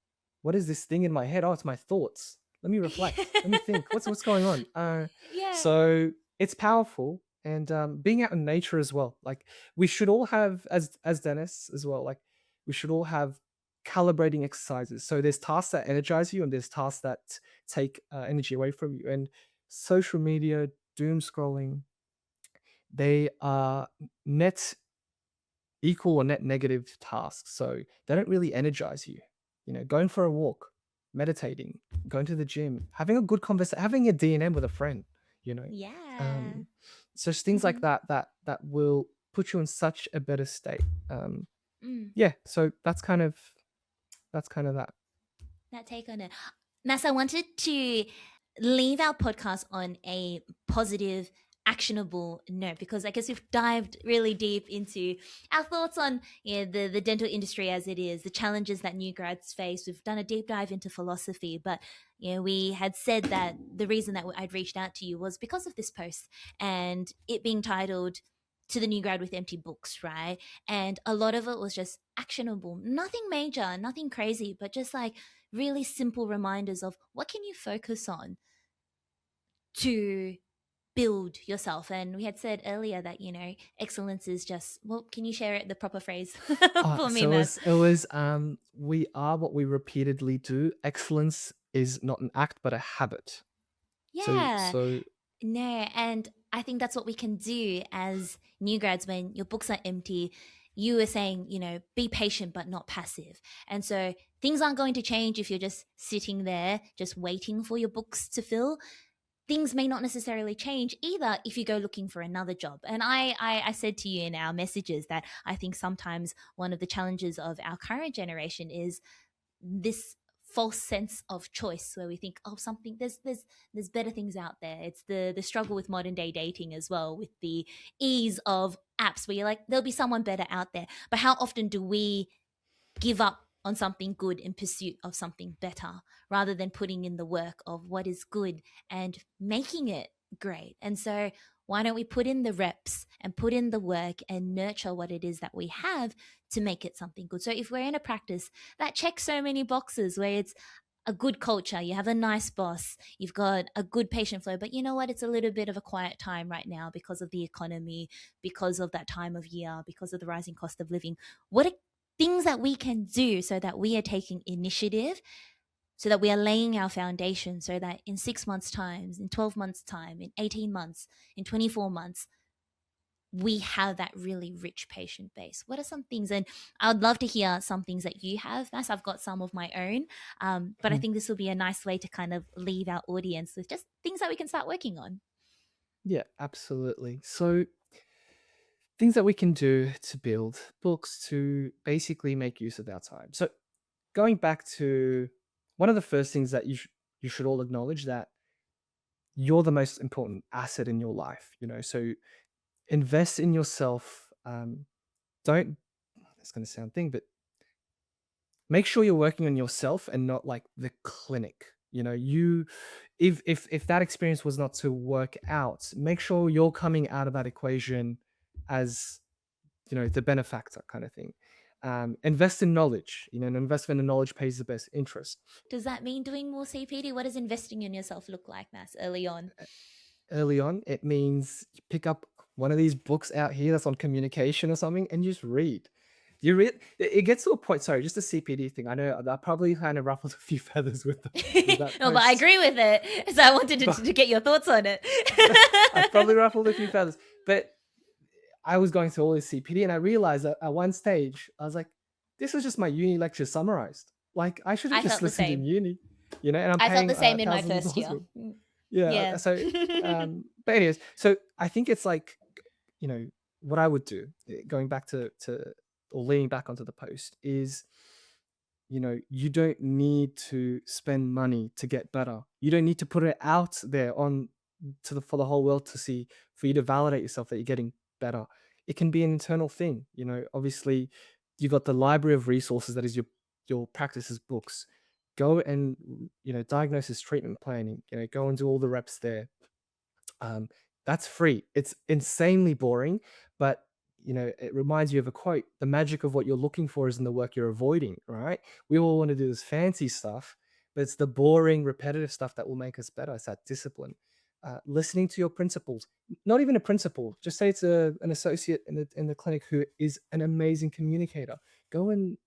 What is this thing in my head? Oh, it's my thoughts. Let me reflect. Let me think. What's going on? Yeah. So it's powerful, and being out in nature as well. Like, we should all have, as dentists as well. Like, we should all have calibrating exercises. So there's tasks that energize you, and there's tasks that take energy away from you. And social media, doom scrolling, they are net equal or net negative tasks. So they don't really energize you. Going for a walk, meditating, going to the gym, having a good conversation, having a D&M with a friend, you know. Yeah. Um, so it's things like Mm-hmm. that will put you in such a better state. Mm. Yeah. So that's kind of that. That take on it. Mass, I wanted to leave our podcast on a positive, actionable note because I guess we've dived really deep into our thoughts on the dental industry as it is, the challenges that new grads face. We've done a deep dive into philosophy, but we had said that the reason that I'd reached out to you was because of this post and it being titled to the new grad with empty books, right? And a lot of it was just actionable, nothing major, nothing crazy, but just like really simple reminders of what can you focus on to build yourself. And we had said earlier that excellence is just, well, can you share it the proper phrase for me, So Mass? we are what we repeatedly do. Excellence is not an act, but a habit. So Yeah. so No, and I think that's what we can do as new grads when your books are empty. You were saying, be patient but not passive. And so things aren't going to change if you're just sitting there, just waiting for your books to fill. Things may not necessarily change either if you go looking for another job. And I said to you in our messages that I think sometimes one of the challenges of our current generation is this false sense of choice where we think, oh, something there's better things out there. It's the struggle with modern day dating as well, with the ease of apps where you're like, there'll be someone better out there. But how often do we give up on something good in pursuit of something better rather than putting in the work of what is good and making it great? And so why don't we put in the reps and put in the work and nurture what it is that we have to make it something good? So if we're in a practice that checks so many boxes where it's a good culture, you have a nice boss, you've got a good patient flow, but you know what? It's a little bit of a quiet time right now because of the economy, because of that time of year, because of the rising cost of living. What are things that we can do so that we are taking initiative, so that we are laying our foundation, so that in 6 months' time, in 12 months' time, in 18 months, in 24 months, we have that really rich patient base? What are some things? And I would love to hear some things that you have, Mass. I've got some of my own, but I mhm. think this will be a nice way to kind of leave our audience with just things that we can start working on. Yeah, absolutely. So things that we can do to build books to basically make use of our time. So going back to one of the first things that you should all acknowledge that you're the most important asset in your life. So invest in yourself. Don't. It's going to sound thing, but make sure you're working on yourself and not like the clinic. You if that experience was not to work out, make sure you're coming out of that equation as the benefactor kind of thing. Invest in knowledge. An investment in knowledge pays the best interest. Does that mean doing more CPD? What does investing in yourself look like, Mass, early on? Early on, it means you pick up one of these books out here that's on communication or something and you just read. You read it gets to a point. Sorry, just a CPD thing. I know that probably kind of ruffled a few feathers with that No, but I post, agree with it. So I wanted but to get your thoughts on it. I've probably ruffled a few feathers. But I was going through all this CPD and I realized that at one stage I was like, this was just my uni lecture summarized. Like I should have I just felt the listened in same. uni, and I'm I felt paying the same in my thousands of first dollars. year. Yeah. Yeah. So, but anyways, so I think it's like, what I would do, going back to or leaning back onto the post is, you don't need to spend money to get better. You don't need to put it out there on for the whole world to see, for you to validate yourself that you're getting better. It can be an internal thing. Obviously you've got the library of resources that is your practices books. Go and diagnosis, treatment planning, go and do all the reps there. um, that's free. It's insanely boring, but it reminds you of a quote: "The magic of what you're looking for is in the work you're avoiding." Right? We all want to do this fancy stuff, but it's the boring, repetitive stuff that will make us better. It's that discipline. Listening to your principals, not even a principal, just say it's an associate in the clinic who is an amazing communicator. Go and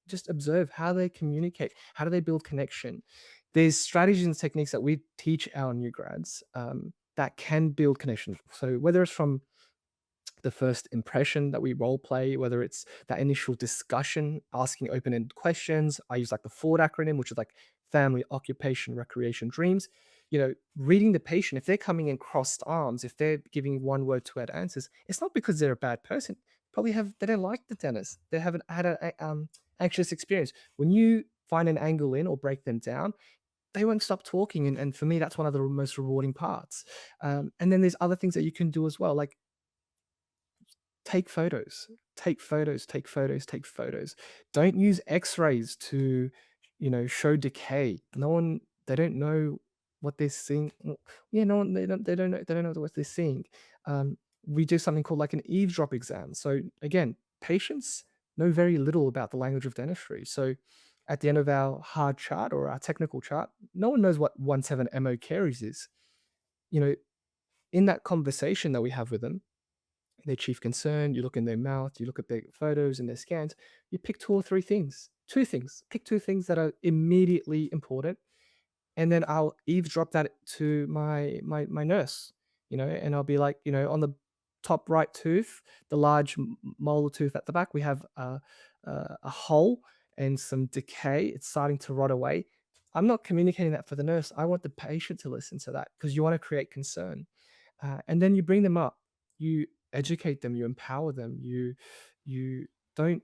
just observe how they communicate. How do they build connection? There's strategies and techniques that we teach our new grads, that can build connection. So whether it's from the first impression that we role play, whether it's that initial discussion, asking open-ended questions. I use like the FORD acronym, which is like family, occupation, recreation, dreams. Reading the patient, if they're coming in crossed arms, if they're giving one word to add answers, it's not because they're a bad person. Probably they don't like the dentist. They haven't had an anxious experience. When you find an angle in or break them down, they won't stop talking. And for me, that's one of the most rewarding parts. And then there's other things that you can do as well, like take photos, take photos, take photos, take photos. Don't use X-rays to, show decay. No one, they don't know what they're seeing. Yeah, no one, they don't know what they're seeing. We do something called like an eavesdrop exam. So again, patients know very little about the language of dentistry. So at the end of our hard chart or our technical chart, no one knows what 17 MO caries is. You know, in that conversation that we have with them, their chief concern, you look in their mouth, you look at their photos and their scans, you pick two or three things. Two things. Pick two things that are immediately important, and then I'll eavesdrop that to my nurse, and I'll be like, on the top right tooth, the large molar tooth at the back, we have a hole and some decay. It's starting to rot away. I'm not communicating that for the nurse. I want the patient to listen to that because you want to create concern. And then you bring them up, you educate them, you empower them, you don't.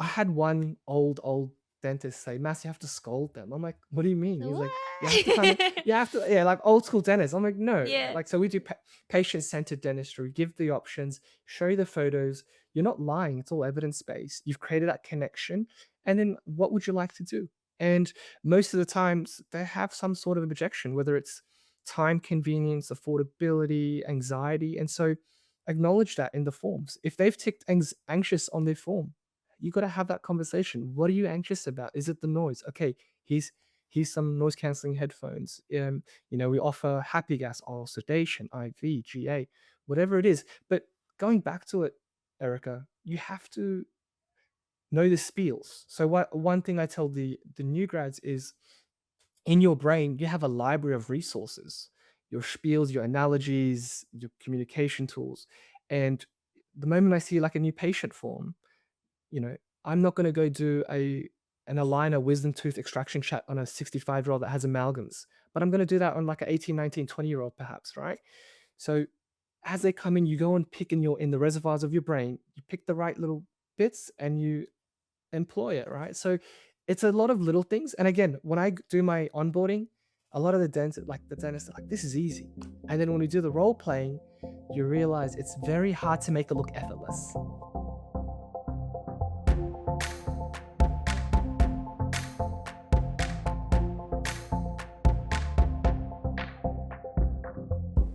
I had one old dentist say, "Mass, you have to scold them." I'm like, "What do you mean?" He's like, "You have to kind of, What? you have to, yeah, like old school dentists." I'm like, "No." Yeah. Like, so we do patient centered dentistry. Give the options, show you the photos. You're not lying. It's all evidence based. You've created that connection, and then what would you like to do? And most of the times they have some sort of objection, whether it's time, convenience, affordability, anxiety. And so acknowledge that in the forms. If they've ticked anxious on their form, you got to have that conversation. What are you anxious about? Is it the noise? Okay, here's some noise canceling headphones. We offer happy gas, oral sedation, IV, GA, whatever it is. But going back to it, Erica, you have to know the spiels. So one thing I tell the new grads is, in your brain, you have a library of resources, your spiels, your analogies, your communication tools. And the moment I see like a new patient form, you know, I'm not going to go do an aligner wisdom tooth extraction chat on a 65-year-old that has amalgams, but I'm going to do that on like an 18, 19, 20-year-old perhaps, right? So as they come in, you go and pick in the reservoirs of your brain, you pick the right little bits and you employ it, right? So it's a lot of little things. And again, when I do my onboarding, a lot of the dentists are like, "This is easy." And then when we do the role playing, you realize it's very hard to make it look effortless.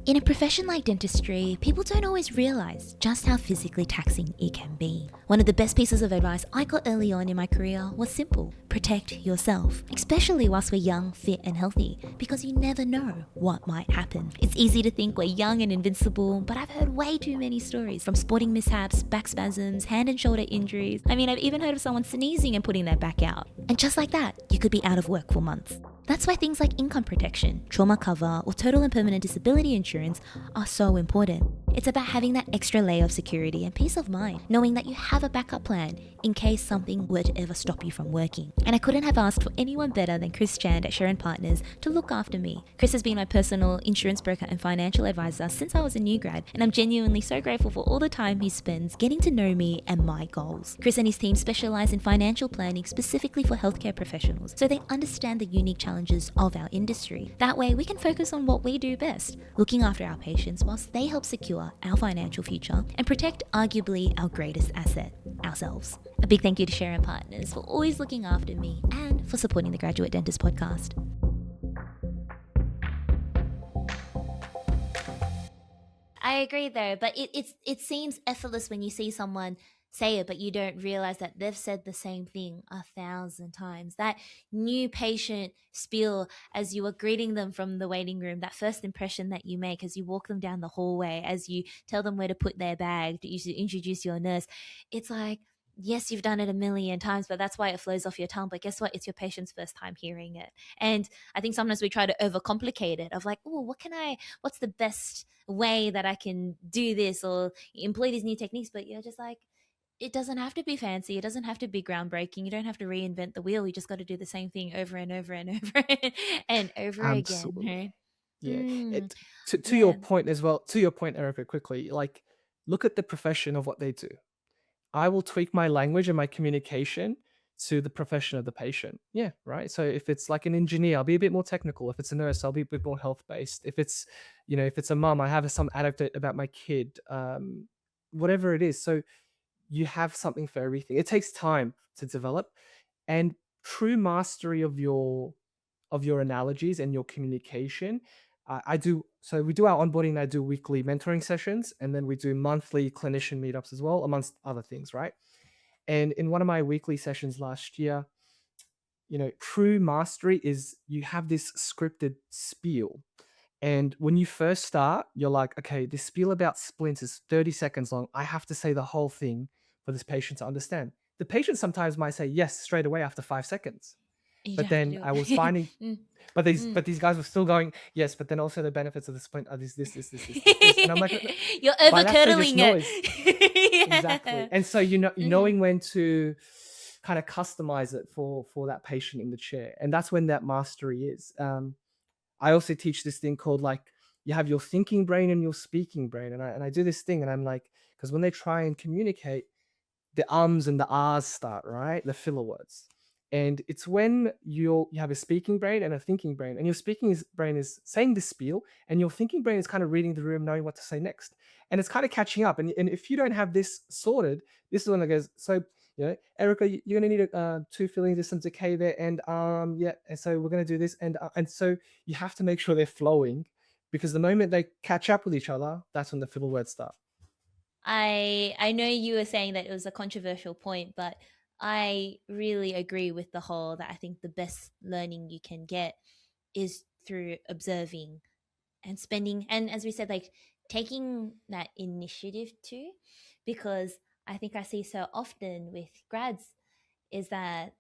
In a profession like dentistry, people don't always realize just how physically taxing it can be. One of the best pieces of advice I got early on in my career was simple: protect yourself, especially whilst we're young, fit, and healthy, because you never know what might happen. It's easy to think we're young and invincible, but I've heard way too many stories, from sporting mishaps, back spasms, hand and shoulder injuries. I mean, I've even heard of someone sneezing and putting their back out. And just like that, you could be out of work for months. That's why things like income protection, trauma cover, or total and permanent disability insurance are so important. It's about having that extra layer of security and peace of mind, knowing that you have a backup plan in case something were to ever stop you from working. And I couldn't have asked for anyone better than Chris Chand at Sharon Partners to look after me. Chris has been my personal insurance broker and financial advisor since I was a new grad, and I'm genuinely so grateful for all the time he spends getting to know me and my goals. Chris and his team specialize in financial planning specifically for healthcare professionals, so they understand the unique challenges of our industry. That way, we can focus on what we do best, looking after our patients whilst they help secure our financial future and protect arguably our greatest asset, ourselves. A big thank you to Sharon Partners for always looking after me and for supporting the Graduate Dentist podcast. I agree though, but it seems effortless when you see someone say it, but you don't realize that they've said the same thing 1,000 times. That new patient spiel as you are greeting them from the waiting room, that first impression that you make as you walk them down the hallway, as you tell them where to put their bag, you should introduce your nurse. It's like, yes, you've done it a million times, but that's why it flows off your tongue. But guess what? It's your patient's first time hearing it. And I think sometimes we try to overcomplicate it of like, oh, what's the best way that I can do this or employ these new techniques? But you're just like, it doesn't have to be fancy. It doesn't have to be groundbreaking. You don't have to reinvent the wheel. You just got to do the same thing over and over and over and over again. Absolutely. Right? Yeah. To your Yeah. point as well, to your point, Erica, quickly, like look at the profession of what they do. I will tweak my language and my communication to the profession of the patient. Yeah, right. So if it's like an engineer, I'll be a bit more technical. If it's a nurse, I'll be a bit more health based. If it's, if it's a mom, I have some anecdote about my kid. Whatever it is. So you have something for everything. It takes time to develop, and true mastery of your analogies and your communication. I do so we do our onboarding. I do weekly mentoring sessions, and then we do monthly clinician meetups as well, amongst other things, right? And in one of my weekly sessions last year, true mastery is you have this scripted spiel. And when you first start, you're like, okay, this spiel about splints is 30 seconds long. I have to say the whole thing for this patient to understand. The patient sometimes might say yes straight away after 5 seconds. You But don't have to then do I was it. finding, Mm, mm. but these guys were still going, yes, but then also the benefits of the splint are this. And I'm like, You're by over that stage, it's curdling noise. it. Exactly. Yeah. And so Mhm. knowing when to kind of customize it for that patient in the chair. And that's when that mastery is. I also teach this thing called, like, you have your thinking brain and your speaking brain. And I do this thing, and I'm like, because when they try and communicate, the ums and the ahs start, right? The filler words. And it's when you have a speaking brain and a thinking brain, and your brain is saying the spiel, and your thinking brain is kind of reading the room, knowing what to say next. And it's kind of catching up. And if you don't have this sorted, this is when it goes, so, Erica, you're going to need two fillings, there's some decay there. And yeah, and so we're going to do this. And so you have to make sure they're flowing, because the moment they catch up with each other, that's when the filler words start. I know you were saying that it was a controversial point, but I really agree with the whole that I think the best learning you can get is through observing and spending, and as we said, like taking that initiative too, because I think I see so often with grads is that,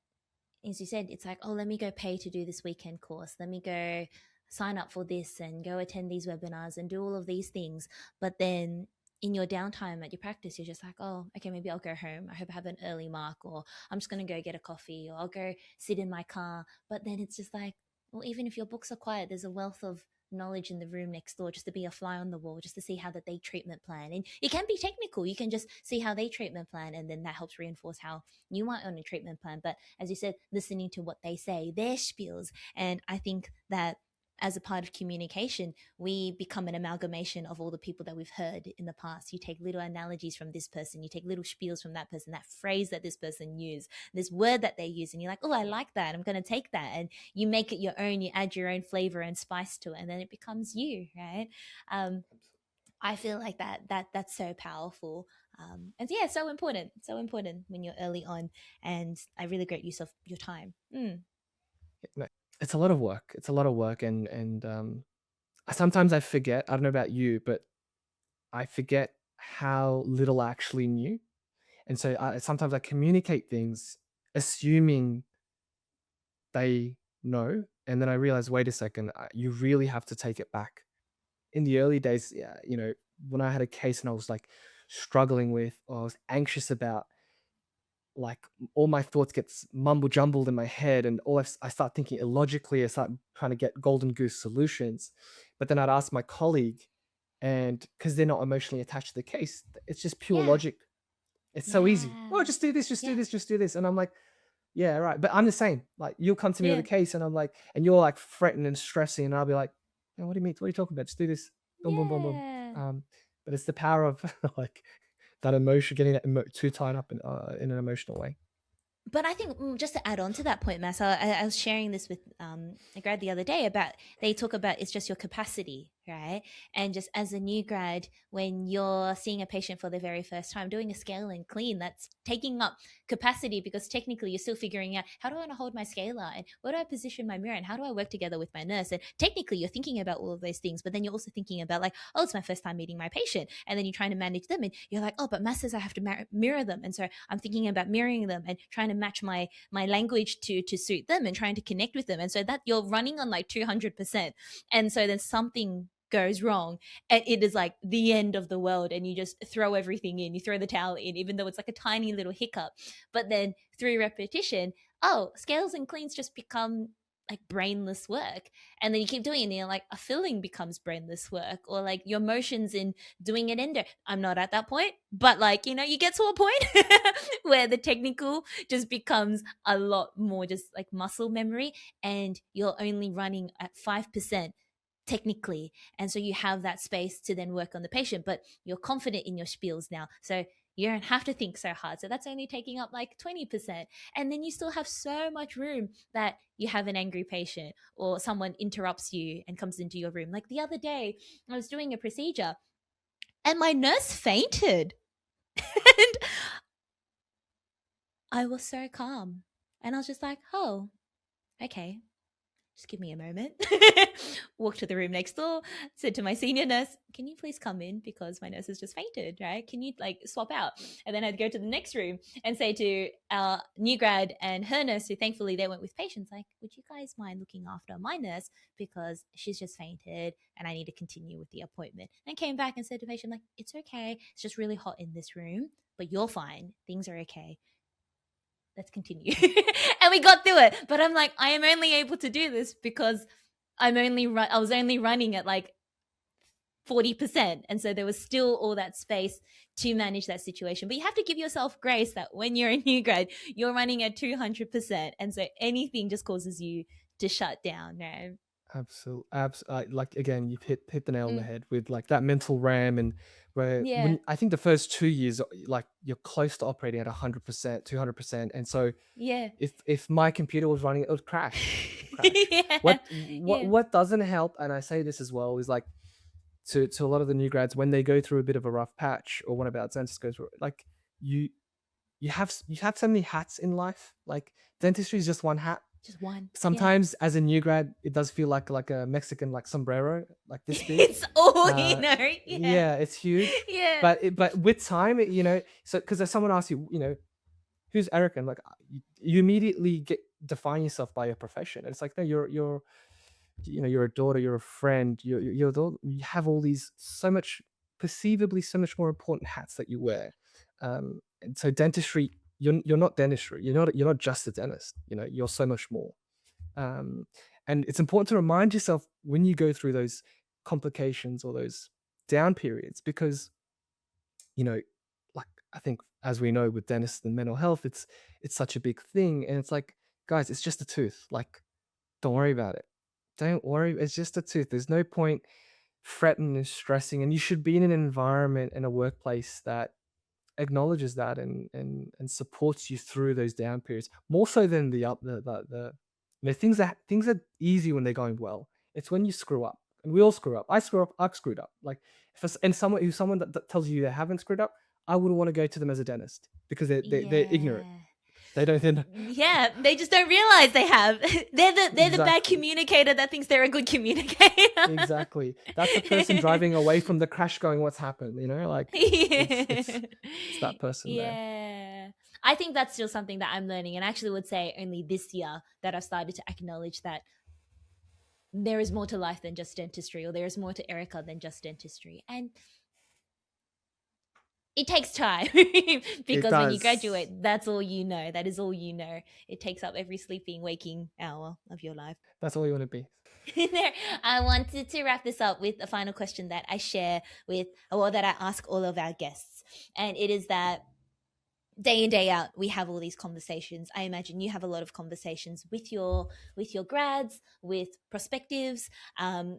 as you said, it's like, oh, let me go pay to do this weekend course, let me go sign up for this and go attend these webinars and do all of these things. But then in your downtime at your practice, you're just like, oh, okay, maybe I'll go home. I hope I have an early mark, or I'm just going to go get a coffee, or I'll go sit in my car. But then it's just like, well, even if your books are quiet, there's a wealth of knowledge in the room next door, just to be a fly on the wall, just to see how that they treatment plan. And it can be technical. You can just see how they treatment plan, and then that helps reinforce how you might own a treatment plan. But as you said, listening to what they say, their spiels. And I think that as a part of communication, we become an amalgamation of all the people that we've heard in the past. You take little analogies from this person, you take little spiels from that person, that phrase that this person used, this word that they use, and you're like, oh, I like that. I'm going to take that. And you make it your own, you add your own flavor and spice to it, and then it becomes you, right? Um, I feel like that's so powerful. And yeah, so important when you're early on, and a really great use of your time. No, it's a lot of work. It's a lot of work, sometimes I forget. I don't know about you, but I forget how little I actually knew, and so sometimes I communicate things assuming they know, and then I realize, wait a second, you really have to take it back. In the early days, yeah, when I had a case and I was like struggling with, or I was anxious about, like, all my thoughts gets mumble jumbled in my head, and I start thinking illogically. I start trying to get golden goose solutions, but then I'd ask my colleague, and because they're not emotionally attached to the case, it's just pure Yeah, logic. It's so easy. Oh, yeah, just do this, just do yeah, this, just do this. And I'm like, yeah, right. But I'm the same. Like, you'll come to me with a yeah, case, and I'm like, and you're like fretting and stressing, and I'll be like, "Man, what do you mean? What are you talking about? Just do this. Boom, boom, boom, boom." yeah. But it's the power of like that emotion, getting that too tied up in an emotional way. But I think, just to add on to that point, Mass, I was sharing this with a grad the other day about, they talk about it's just your capacity, right? And just as a new grad, when you're seeing a patient for the very first time, doing a scale and clean, that's taking up capacity, because technically you're still figuring out, how do I want to hold my scaler, and where do I position my mirror, and how do I work together with my nurse? And technically you're thinking about all of those things, but then you're also thinking about, like, oh, it's my first time meeting my patient, and then you're trying to manage them, and you're like, oh, but Mass says I have to mirror them, and so I'm thinking about mirroring them and trying to match my language to suit them and trying to connect with them, and so that you're running on like 200%. And so then something goes wrong, and it is like the end of the world, and you just throw everything in, you throw the towel in, even though it's like a tiny little hiccup. But then through repetition, oh, scales and cleans just become like brainless work, and then you keep doing it and you're like, a filling becomes brainless work, or like your motions in doing an endo. I'm not at that point, but like, you get to a point where the technical just becomes a lot more just like muscle memory, and you're only running at 5% technically, and so you have that space to then work on the patient, but you're confident in your spiels now, so you don't have to think so hard, so that's only taking up like 20%, and then you still have so much room that you have an angry patient or someone interrupts you and comes into your room. Like the other day I was doing a procedure and my nurse fainted and I was so calm, and I was just like, oh, okay, just give me a moment. Walked to the room next door, said to my senior nurse, can you please come in because my nurse has just fainted, right? Can you like swap out? And then I'd go to the next room and say to our new grad and her nurse, who thankfully they went with patients, like, would you guys mind looking after my nurse because she's just fainted and I need to continue with the appointment? And came back and said to the patient, like, it's okay. It's just really hot in this room, but you're fine. Things are okay, let's continue. And we got through it, but I'm like, I am only able to do this because I was only running at like 40%, and so there was still all that space to manage that situation. But you have to give yourself grace that when you're a new grad, you're running at 200%, and so anything just causes you to shut down. No. Absolutely. Like again, you've hit the nail on the Mm, head with like that mental RAM, and where yeah, when I think the first 2 years, like you're close to operating at 100%, 200%, and so yeah. if my computer was running, it would crash. Crash. Yeah, yeah. What doesn't help, and I say this as well, is like to a lot of the new grads when they go through a bit of a rough patch, or one of our dentists goes through, like you you have so many hats in life. Like dentistry is just one hat. Just one. Yeah. Sometimes as a new grad, it does feel like a Mexican like sombrero, like this big. It's all you Uh, know. Yeah. yeah, it's huge. Yeah. But with time, so because if someone asks you, who's Eric, and like you immediately define yourself by your profession. And it's like, no, you're a daughter, you're a friend, you have all these perceivably so much more important hats that you wear. And so dentistry, you're not dentistry. You're not just a dentist. You're so much more. Um, and it's important to remind yourself when you go through those complications or those down periods, because you know, like I think as we know with dentists and mental health, it's such a big thing, and it's like, guys, it's just a tooth. Like, don't worry about it. Don't worry, it's just a tooth. There's no point fretting and stressing, and you should be in an environment and a workplace that acknowledges that and supports you through those down periods more so than the up the things are easy when they're going well. It's when you screw up, and we all screw up. I screw up. I've screwed up. Like and someone that tells you they haven't screwed up, I wouldn't want to go to them as a dentist because they're ignorant. Yeah. They don't then. Yeah, they just don't realize they have. They're the bad Exactly. communicator that thinks they're a good communicator. Exactly. That's the person driving away from the crash going, what's happened? Like it's that person there. Yeah. I think that's still something that I'm learning, and I actually would say only this year that I've started to acknowledge that there is more to life than just dentistry, or there is more to Erica than just dentistry. And it takes time It because when you does. graduate, that's all you know. That is all you know. It takes up every sleeping, waking hour of your life. That's all you want to be. There, I wanted to wrap this up with a final question that I share with, or that I ask all of our guests. And it is that day in day out we have all these conversations. I imagine you have a lot of conversations with your grads, with prospectives,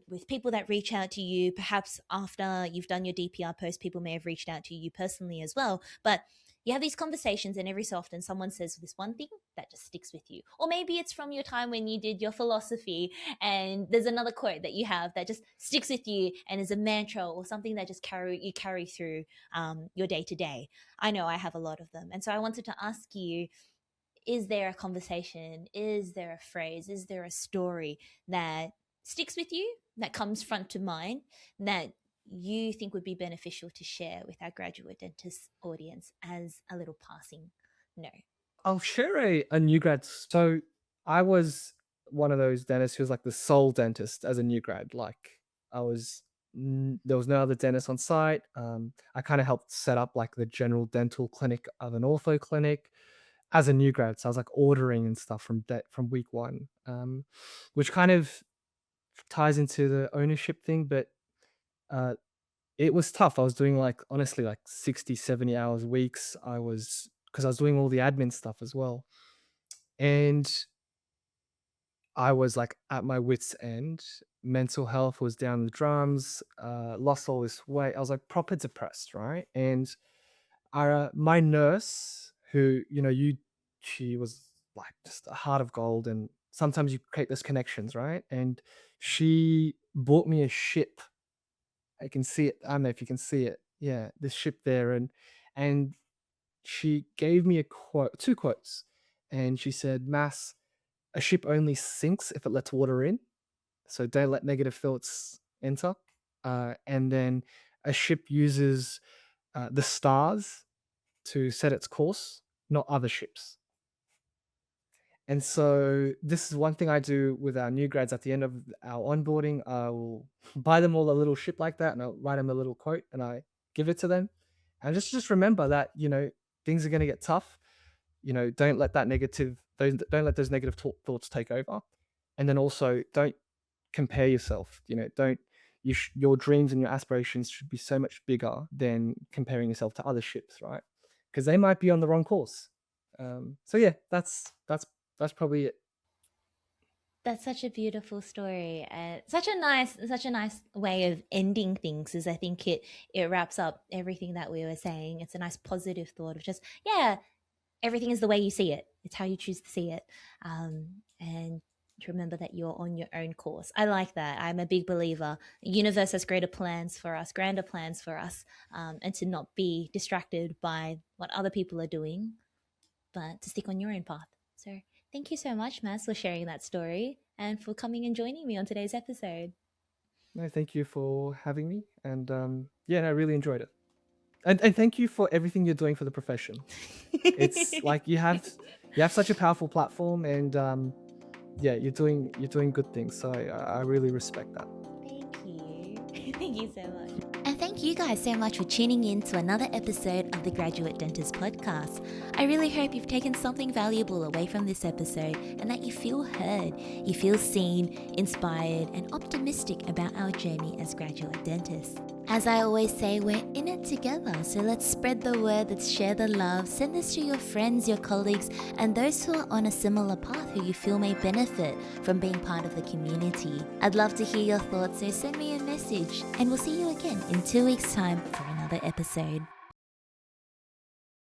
with people that reach out to you. Perhaps after you've done your DPR post, people may have reached out to you personally as well. But you have these conversations, and every so often someone says this one thing that just sticks with you, or maybe it's from your time when you did your philosophy, and there's another quote that you have that just sticks with you and is a mantra, or something that just carry through your day to day. I know I have a lot of them. And so I wanted to ask you, is there a conversation? Is there a phrase? Is there a story that sticks with you, that comes front to mind, that you think would be beneficial to share with our graduate dentist audience as a little passing note? I'll share a new grad. So I was one of those dentists who was like the sole dentist as a new grad. Like there was no other dentist on site. I kind of helped set up like the general dental clinic of an ortho clinic. as a new grad. So I was like ordering and stuff from week one, which kind of ties into the ownership thing. But uh, it was tough. I was doing like honestly like 60, 70 hours weeks. Because I was doing all the admin stuff as well. And I was like at my wits' end. Mental health was down the drums, lost all this weight. I was like proper depressed, right? And my nurse, who, she was like just a heart of gold. And sometimes you create those connections, right? And she bought me a ship. I can see it. I don't know if you can see it. Yeah, this ship there. And she gave me a quote, two quotes. And she said, Mass, a ship only sinks if it lets water in. So don't let negative thoughts enter. And then a ship uses the stars to set its course, not other ships. And so this is one thing I do with our new grads at the end of our onboarding. I will buy them all a little ship like that, and I'll write them a little quote, and I give it to them. And just remember that, things are going to get tough. Don't let don't let those negative thoughts take over. And then also don't compare yourself. Don't your dreams and your aspirations should be so much bigger than comparing yourself to other ships, right? Because they might be on the wrong course. So yeah, that's probably it. That's such a beautiful story, and such a nice way of ending things. Is I think it wraps up everything that we were saying. It's a nice positive thought of just, yeah, everything is the way you see it. It's how you choose to see it, and to remember that you're on your own course. I like that. I'm a big believer. The universe has greater plans for us, grander plans for us, and to not be distracted by what other people are doing, but to stick on your own path. So thank you so much, Mass, for sharing that story and for coming and joining me on today's episode. No, thank you for having me, and yeah, no, I really enjoyed it. And thank you for everything you're doing for the profession. It's like you have such a powerful platform, and yeah, you're doing good things. So I really respect that. Thank you. Thank you so much. And thank you guys so much for tuning in to another episode of the Graduate Dentist Podcast. I really hope you've taken something valuable away from this episode and that you feel heard, you feel seen, inspired, and optimistic about our journey as graduate dentists. As I always say, we're in it together, so let's spread the word, let's share the love, send this to your friends, your colleagues, and those who are on a similar path who you feel may benefit from being part of the community. I'd love to hear your thoughts, so send me a message, and we'll see you again in 2 weeks' time for another episode.